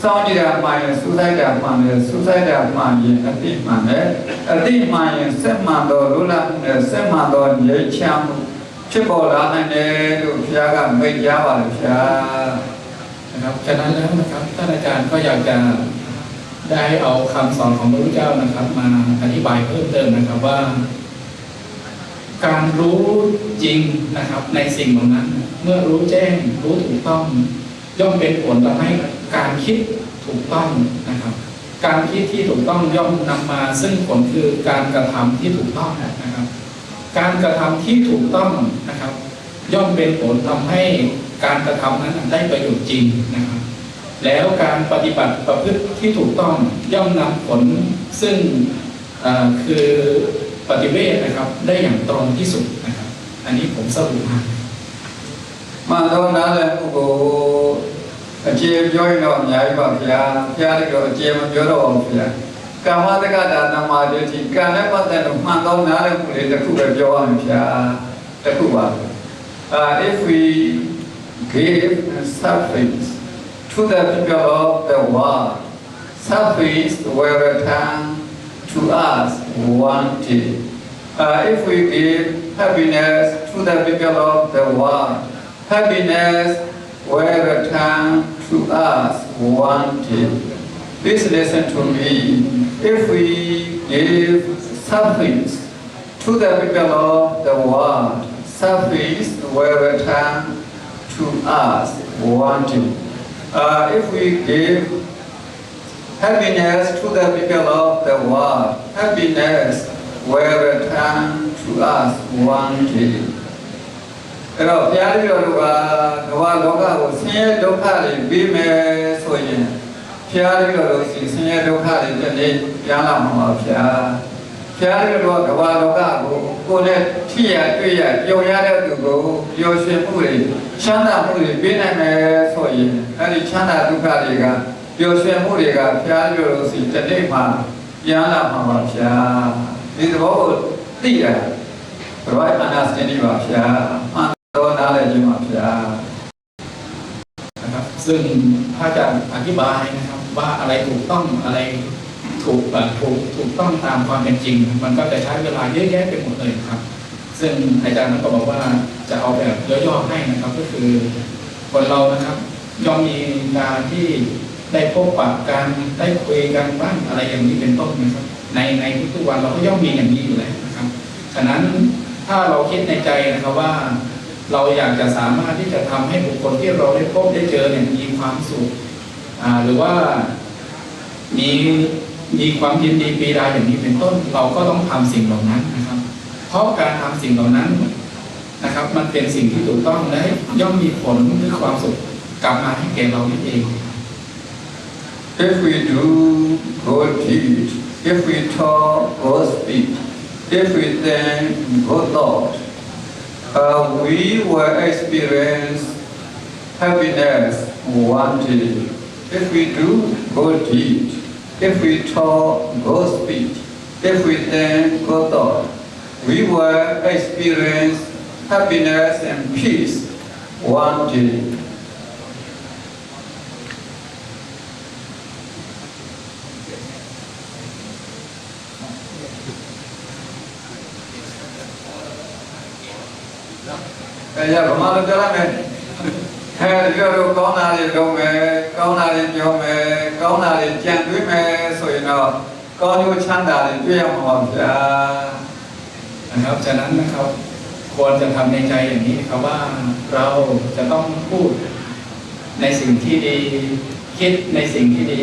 ส စောင်းကြည့်တာမှန်ရင်စူးစိုက်တာမှန်တယ်စူးစိုက်တာမှန်ရင်အတိမှန်တယ်အတိမှန်ရင်စက်မှန်တော်လူလာနဲ့စက်မှန်တော်ရိတ်ချမ်းမှုဖြစ်ပေါ်လာနိုင်တယ်လို့ဘုရားကမိန့်ကြားပါလို့ဘုရား นะครับฉะนั้นแล้วนะครับท่านอาจารย์ก็อยากจะได้เอาคำสอนของพระพุทธเจ้านะครับมาอธิบายเพิ่มเติมนะครับว่า การรู้จริงนะครับในสิ่งเหล่านั้น เมื่อรู้แจ้งรู้ถูกต้องย่อมเป็นผลทำให้การคิดถูกต้องนะครับ การคิดที่ถูกต้องย่อมนำมาซึ่งผลคือการกระทำที่ถูกต้องนะครับ การกระทำที่ถูกต้องนะครับ ย่อมเป็นผลทำให้การกระทำนั้นได้ประโยชน์จริงนะครับ แล้วการปฏิบัติประพฤติที่ถูกต้องย่อมนำผลซึ่งคือปฏิเวทนะครับได้อย่างตรงที่สุดนะครับ อันนี้ผมสรุปมา မှန်တော့နားလည်းပုဂ္ဂိုလ်အခြေပြောရင်တော့အများကြီးပါဗျာဘုရားကတော့အခြေမပြောတော့ဘူးဗျာကာမတက္ကတာနမဒိဋ္ဌိကံနဲ့ပတ်သက်လို့မှန်တော့နားလည်းမှုလေးတစ်ခုပဲပြောရမယ်ဗျာတစ်ခုပါ if we give service to the people of the world service will return to us wanted if we give happiness to the people of the world happiness will return to us wanted. Please listen to me. If we give service to the people of the world, service will return to us wanted. If we give happiness to the people of the world, happiness will return to us wanted. အဲ့တော့ဘုရားပြောလို့ကကမ္ဘာလောကကိုဆင်းရဲဒုက္ခတွေပြီးမယ်ဆိုရင်ဘုရားပြောလို့ဆင်းရဲဒုက္ခတွေတည်းပြန်လာမှာပါဗျာဘုရားပြောကမ္ဘာလောကကိုကိုယ်နဲ့ထိရတွေ့ရပျော်ရတဲ့သူကိုပျော်ရွှင်မှုတွေချမ်းသာမှုတွေပေးနိုင်မယ်ဆိုရင်အဲ့ဒီချမ်းသာဒုက္ခတွေကပျော်ရွှင်မှုတွေကဘုရားပြောလို့တည်းမှာပြန်လာမှာပါဗျာဒီသဘောကိုသိရ right understanding ပါဗျာတော့နားလည်ခြင်းပါဗျာ นะครับซึ่งพระอาจารย์อธิบายนะครับว่าอะไรถูกต้องอะไรถูกต้องตามความเป็นจริง มันก็จะใช้เวลาเยอะแยะไปหมดเลยครับ ซึ่งอาจารย์นั้นก็บอกว่าจะเอาแบบย่อๆให้นะครับ ก็คือคนเรานะครับย่อมมีการที่ได้พบปะกันได้คุยกันบ้างอะไรอย่างนี้เป็นต้นนะครับในทุกๆวันเราก็ย่อมมีอย่างนี้อยู่แล้วนะครับฉะนั้นถ้าเราคิดในใจนะครับว่าเราอยากจะสามารถที่จะทำให้บุคคลที่เราได้พบได้เจอเนี่ยมีความสุขหรือว่ามีความยินดีปีดาอย่างนี้เป็นต้นเราก็ต้องทำสิ่งเหล่านั้นนะครับ เพราะการทำสิ่งเหล่านั้นนะครับมันเป็นสิ่งที่ถูกต้องและย่อมมีผลคือความสุขกลับมาให้แก่เรานั่นเอง If we do good deed, if we talk good speech, if we think good thought, we will experience happiness wanted. If we do good deed, if we talk good speech, if we think good thought, we will experience happiness and peace wanted. အဲ့ဒါဘာမှမပြောရမယ်ပြောလို့ကောင်းတာတွေလုပ်မယ်ကောင်းတာတွေပြောမယ်ကောင်းတာတွေကြံတွေးမယ်ဆိုရင်တော့ကောင်းကျိုးချမ်းသာတွေတွေ့ရမှာပါဗျာ นะครับฉะนั้นนะครับควรจะทำในใจอย่างนี้ครับว่าเราจะต้องพูดในสิ่งที่ดีคิดในสิ่งที่ดี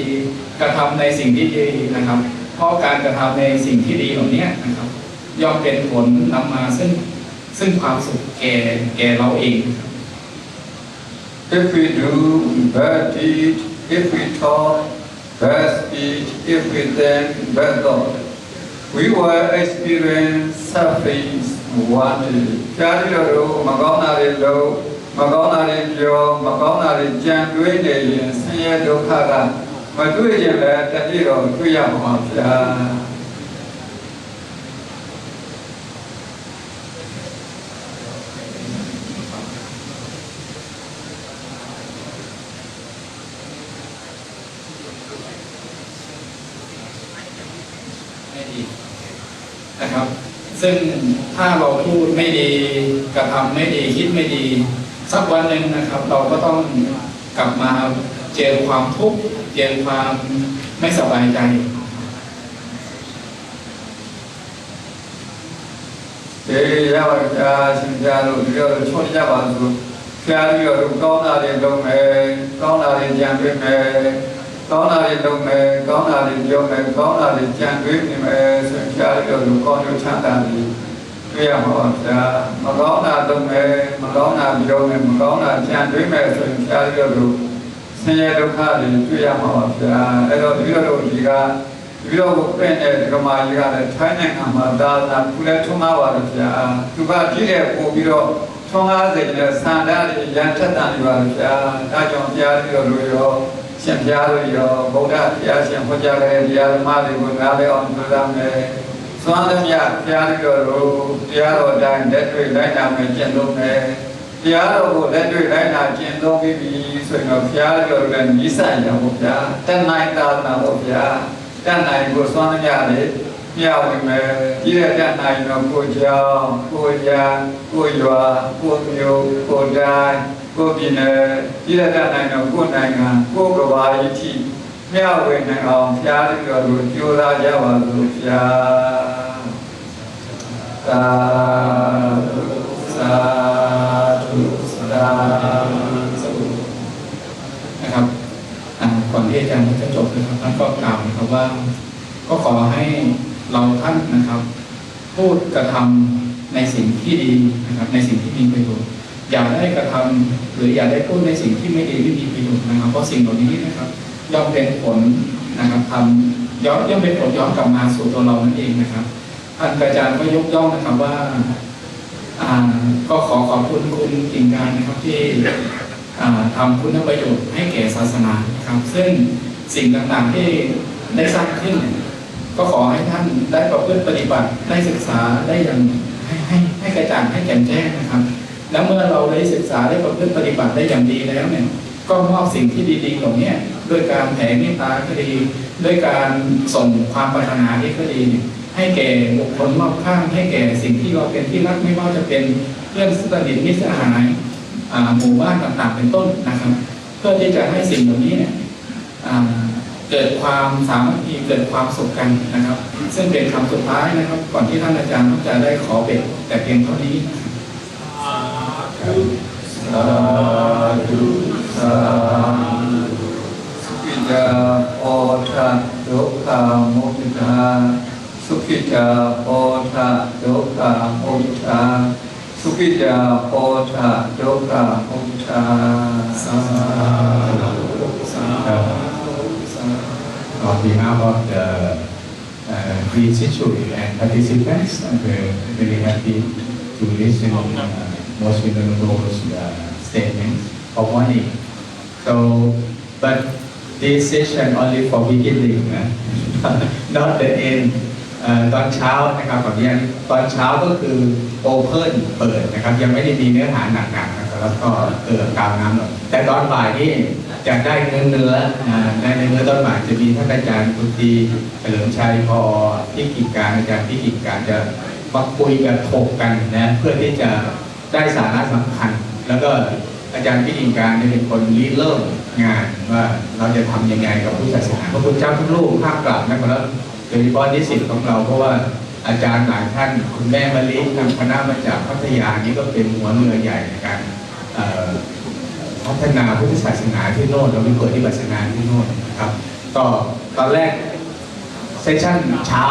กระทำในสิ่งที่ดีนะครับ เพราะการกระทำในสิ่งที่ดีเหล่านี้นะครับย่อมเป็นผลนำมาซึ่งความสุขแก่เราเอง If we do bad deed, if we talk bad speech, if we think bad thought, we will experience suffering wanted. ဖြားပြီးတော့မကောင်းတာတွေလုပ်မကောင်းတာတွေပြောမကောင်းတာတွေကြံတွေးနေရင်ဆင်းရဲဒုက္ခကမတွေ့ရင်လည်းတတိတော့တွေ့ရမှာဗျာ น อีกนะครับซึ่งถ้าเราพูดไม่ดีกระทำไม่ดีคิดไม่ดีสักวันหนึ่งนะครับเราก็ต้องกลับมาเจอความทุกข์เจอความไม่สบายใจ ဒီရောက်ကြရှင်ပြလို့ဒီလိုချောကြပါစို့ဖျားပြီးတော့ကောင်းတာတွေလုပ်မယ်ကောင်းတာတွေကြံပေးမယ်ကောင်းတာတွေလုပ်မယ်ကောင်းတာတွေပြောမယ်ကောင်းတာတွေကြံပေးနေမယ်ဆိုရင်ဖျားပြီးတော့ကောင်းကျိုးချမ်းသာတွေတွေ့ရမှာပါဗျာမကောင်းတာလုပ်မယ်မကောင်းတာပြောမယ်မကောင်းတာကြံပေးမယ်ဆိုရင်ဖျားပြီးတော့ဆင်းရဲဒုက္ခတွေတွေ့ရမှာပါဗျာအဲ့တော့ဒီလိုတို့ဒီကဒီလိုကိုပြည့်တဲ့ဓမ္မကြီးကလည်းထိုင်းနိုင်ငံမှာဒါသာကုလဲထုံးပါပါလို့ဗျာသူကကြည့်တဲ့ပို့ပြီးတော့ထုံးကားစေတဲ့စံဓာတ်တွေရန်ထက်တန်နေပါလို့ဗျာဒါကြောင့်ဘုရားပြီးတော့လို့ရောရှင်ဘုရားတို့ရောဗုဒ္ဓဘုရားရှင်ဟောကြားတဲ့တရားဓမ္မတွေကိုနားလည်အောင်ပြောရမယ်သွမ်းသမျှဘုရားပြီးတော့တရားတော်တိုင်းလက်တွေ့လိုက်နာမယ်ကျင့်သုံးမယ်တရားတော်ကိုလက်တွေ့လိုက်နာကျင့်သုံးပြီးပြီဆိုရင်တော့ဘုရားတော်လည်းနိစ္စရပါဗျာတဏှာသာနာပါဗျာတန်နိုင်ကိုစွမ်းရလေမျှဝေမယ်ဒီတဲ့တန်နိုင်တော့ကိုကြောင်ကိုရာကိုရွာကိုမျိုးကိုတိုင်းကိုပြည်နယ်ဒီတဲ့တန်နိုင်တော့ကိုနိုင်ငံကိုကဘာကြီးထိမျှဝေနိုင်အောင်ဖျားပြီးတော့ကြိုးစားကြပါစို့ဖျားသာသာသုသာนะครับก่อนที่อาจารย์จะจบนะครับท่านก็กล่าวนะครับว่าก็ขอให้เราท่านนะครับพูดกระทำในสิ่งที่ดีนะครับในสิ่งที่มีประโยชน์อย่าได้กระทำหรืออย่าได้พูดในสิ่งที่ไม่ดีไม่มีประโยชน์นะครับเพราะสิ่งเหล่านี้นะครับย่อมเป็นผลนะครับทำย่อมเป็นผลย้อนกลับมาสู่ตัวเรานั่นเองนะครับท่านอาจารย์ก็ยกย่องนะครับว่าก็ขอขอบคุณคุณกิ่งการนะครับที่ทำคุณประโยชน์ให้แก่ศาสนาครับซึ่งสิ่งต่างๆที่ได้สร้างขึ้นก็ขอให้ท่านได้ประพฤติปฏิบัติได้ศึกษาได้อย่างให้กระจ่างให้แจ่มแจ้งนะครับแล้วเมื่อเราได้ศึกษาได้ประพฤติปฏิบัติได้อย่างดีแล้วเนี่ยก็มอบสิ่งที่ดีๆเหล่านี้ด้วยการแผ่เมตตาก็ดีด้วยการส่งความปรารถนาที่ก็ดีให้แก่บุคคลรอบข้างให้แก่สิ่งที่เราเป็นที่รักไม่ว่าจะเป็นเพื่อนสนิทมิตรสหายหมู่บ้านต่างๆเป็นต้นนะครับเพื่อที่จะให้สิ่งเหล่านี้เนี่ยเกิดความสามัคคีเกิดความสุขกันนะครับซึ่งเป็นคำสุดท้ายนะครับก่อนที่ท่านอาจารย์จะได้ขอเบ็ดแต่เพียงเท่านี้สาธุสาธุสุขิจาโอทะดุขโมหิตาสุขิจาโอทะดุขโมหิตาสุขิจาโอทะดุขโมหิตาสาธุสาธุOn behalf of the Institute and participants, I'm very happy to listen most Venerable statements of morning. So, but this session only for beginning, not the end. ตอนเช้านะครับแบบนี้ตอนเช้าก็คือ open เปิดนะครับยังไม่ได้มีเนื้อหาหนักๆนะครับแล้วก็กล่าวน้ำหน่อยแต่ตอนบ่ายนี่จะได้เนื้อในเนื้อตอนบ่ายจะมีท่านอาจารย์คุณตีเฉลิมชัยพอพิกิจการอาจารย์พิกิจการจะมาคุยกันถกกันนะเพื่อที่จะได้สาระสำคัญแล้วก็อาจารย์พิกิจการเป็นคนเริ่มงานว่าเราจะทำยังไงกับพุทธศาสนาพระพุทธเจ้าทุกรูปห้ามกลับนะครับโดยเฉพาะนิสิตของเราเพราะว่าอาจารย์หลายท่านคุณแม่มะลินำคณะมาจากพัทยานี่ก็เป็นหัวเรือใหญ่ในการพัฒนาพุทธศาสนาที่โน่นเราไปเปิดที่ศาสนาที่โน่นนะครับก็ตอนแรกเซสชั่นเช้า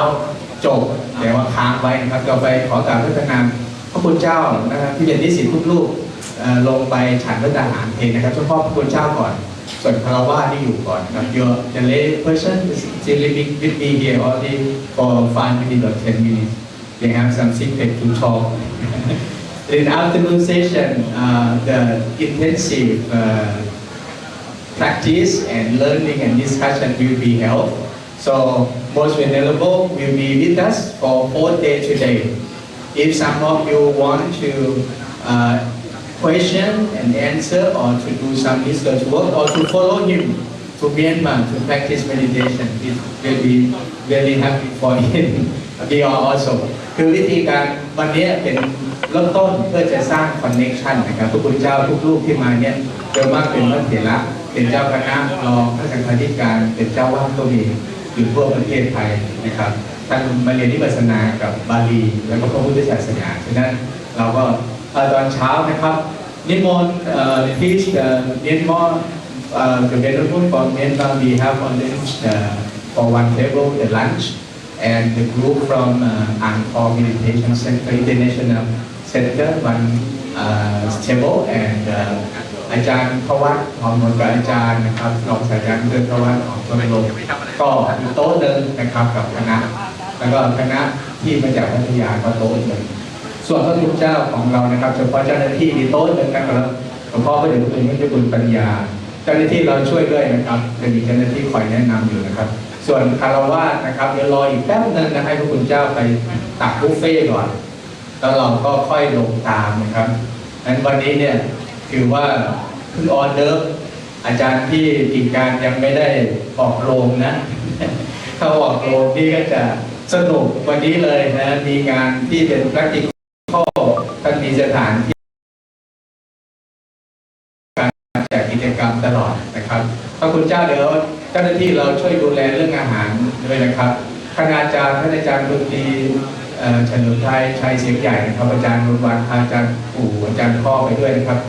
จบแต่ว่าค้างไว้นะครับเราไปขอการพัฒนาพระคุณเจ้านะครับที่เป็นนิสิตทุกรูปลงไปฉันพระทหารเพลนะครับเฉพาะพระคุณเจ้าก่อนส่วนคารวะที่อยู่ก่อนครับ the lay person still living with me here only for 5 minutes or 10 minutes they have some secret to talk in afternoon session the intensive practice and learning and discussion will be held so most venerable will be with us for 4 days today if some of you want to question and answer or to do some research work or to follow him to Myanmar to practice meditation. It will be really happy for him. We are also คือวิธีการวันนี้เป็นเริ่มต้นเพื่อจะสร้างคอนเนคชันนะครับพระคุณเจ้าทุกรูปที่มาเนี่ยโดยมากเป็นวัดเถระเป็นเจ้าคณะรองพระสังฆาธิการเป็นเจ้าวาดก็มีอยู่ทั่วประเทศไทยนะครับท่านมาเรียนวิปัสสนากับบาลีแล้วก็พระพุทธศาสนาฉะนั้นเราก็ตอนเช้านะครับนิมนต์teach the Myanmar the venerable from Myanmar we have arranged for one table the lunch and the group from Angkor Meditation Center International Center one table and อาจารย์พวัตหอมนวลกับอาจารย์นะครับรองศาสตราจารย์เดินพวัตของชมรมก็อยู่โต๊ะเดินนะครับกับคณะแล้วก็คณะที่มาจากพัทยาก็โต๊ะเดินส่วนพระคุณเจ้าของเรานะครับเฉพาะเจ้าหน้าที่มีโต๊ะเดินกันแล้วหลวงพ่อก็เดี๋ยวคุณจะบุญปัญญาเจ้าหน้าที่เราช่วยด้วยนะครับจะมีเจ้าหน้าที่คอยแนะนำอยู่นะครับส่วนคารวะนะครับเดี๋ยวรออีกแป๊บนึงนะให้พระคุณเจ้าไปตักบุฟเฟ่ก่อนแล้วเราก็ค่อยลงตามนะครับงั้นวันนี้เนี่ยคือว่าเพิ่งออเดอร์อาจารย์ที่กิ่งการยังไม่ได้ออกโรงนะถ้าออกโรงที่ก็จะสนุกวันนี้เลยนะมีงานที่เป็น practical ท่านมีสถานที่การจัดกิจกรรมตลอดนะครับพระคุณเจ้าเดี๋ยวเจ้าหน้าที่เราช่วยดูแลเรื่องอาหารด้วยนะครับคณาจารย์ท่านอาจารย์ดนตรีเฉลิมชัยเสียงใหญ่นะครับอาจารย์นนท์วันอาจารย์ปู่อาจารย์พ่อไปด้วยนะครับ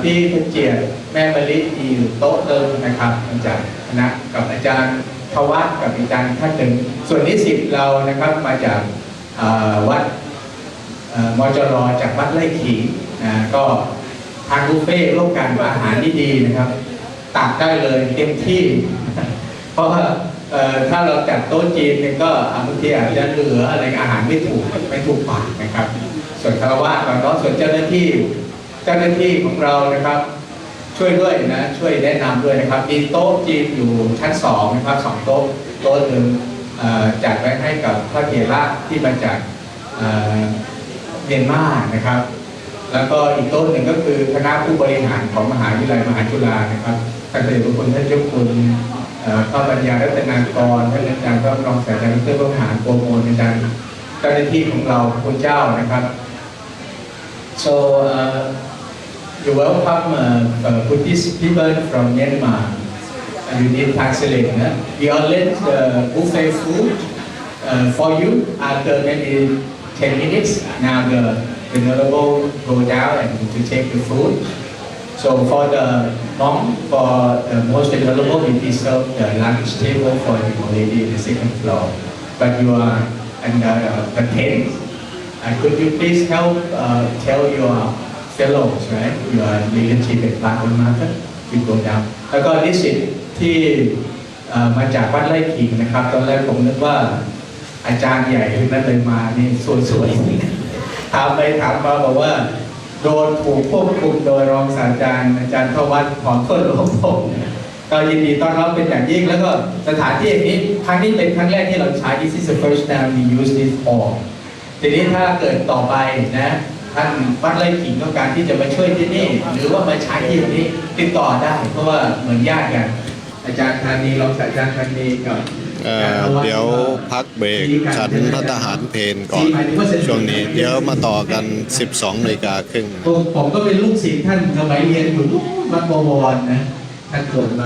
พี่คุณเจียรติแม่มะลิที่อยู่โต๊ะเดิมนะครับอาจารย์คณะกับอาจารย์พวัตกับอาจารย์ท่านหนึ่งส่วนนิสิตเรานะครับมาจากวัดมจรจากวัดไร่ขิงก็ทานบุฟเฟ่ต์ร่วมกันอาหารดีๆนะครับตักได้เลยเต็มที่ เพราะว่าถ้าเราจัดโต๊ะจีนเนี่ยก็บางทีอาจจะเหลืออะไรอาหารไม่ถูกปากนะครับส่วนคารวะก่อนเนาะส่วนเจ้าหน้าที่ของเรานะครับช่วยด้วยนะช่วยแนะนำด้วยนะครับมีโต๊ะจีนอยู่ชั้น2นะครับ2โต๊ะหนึ่งจัดไว้ให้กับพระเถระที่มาจากเมียนมานะครับแล้วก็อีกโต๊ะหนึ่งก็คือคณะผู้บริหารของมหาวิทยาลัยมหาจุฬานะครับท่านเดชพระคุณท่านเจ้าคุณพระปัญญารัตนากรท่านอาจารย์พระรองศาสตราจารย์ดร.มหาโกโมลอาจารย์เจ้าหน้าที่ของเราคุณเจ้านะครับ so you welcome Buddhist people from Myanmar you need translate we arrange the buffet food for you after maybe 10 minutes now the venerable go down and to take the food so for the monk for the most venerable we reserve the lunch table for you already in the second floor but you are under the tent could you please help tell your fellows right your relationship and partner market to go down แล้วก็นิสิตที่มาจากวัดไร่ขิงนะครับตอนแรกผมนึกว่าอาจารย์ใหญ่ที่นั่นเลยมานี่สวยๆถามไปถามมาบอกว่าโดนถูกควบคุมโดยรองศาสตราจารย์อาจารย์ทวัฒน์หอมต้นหลวงพงศ์ก็ยินดีต้อนรับเป็นอย่างยิ่งแล้วก็สถานที่อย่างนี้ครั้งนี้เป็นครั้งแรกที่เราใช้ This is the first time we use this hall ทีนี้ถ้าเกิดต่อไปนะท่านวัดไร่ขิงต้องการที่จะมาช่วยที่นี่หรือว่ามาใช้ที่นี้ติดต่อได้เพราะว่าเหมือนญาติกันอาจารย์ธานีรองศาสตราจารย์ธานีกับเดี๋ยวพักเบรกฉันพระทหารเพลก่อนช่วงนี้เดี๋ยวมาต่อกัน 12:30 น.ผมก็เป็นลูกศิษย์ท่านสมัยเรียนอยู่วัดบวรนะท่านเกิดมา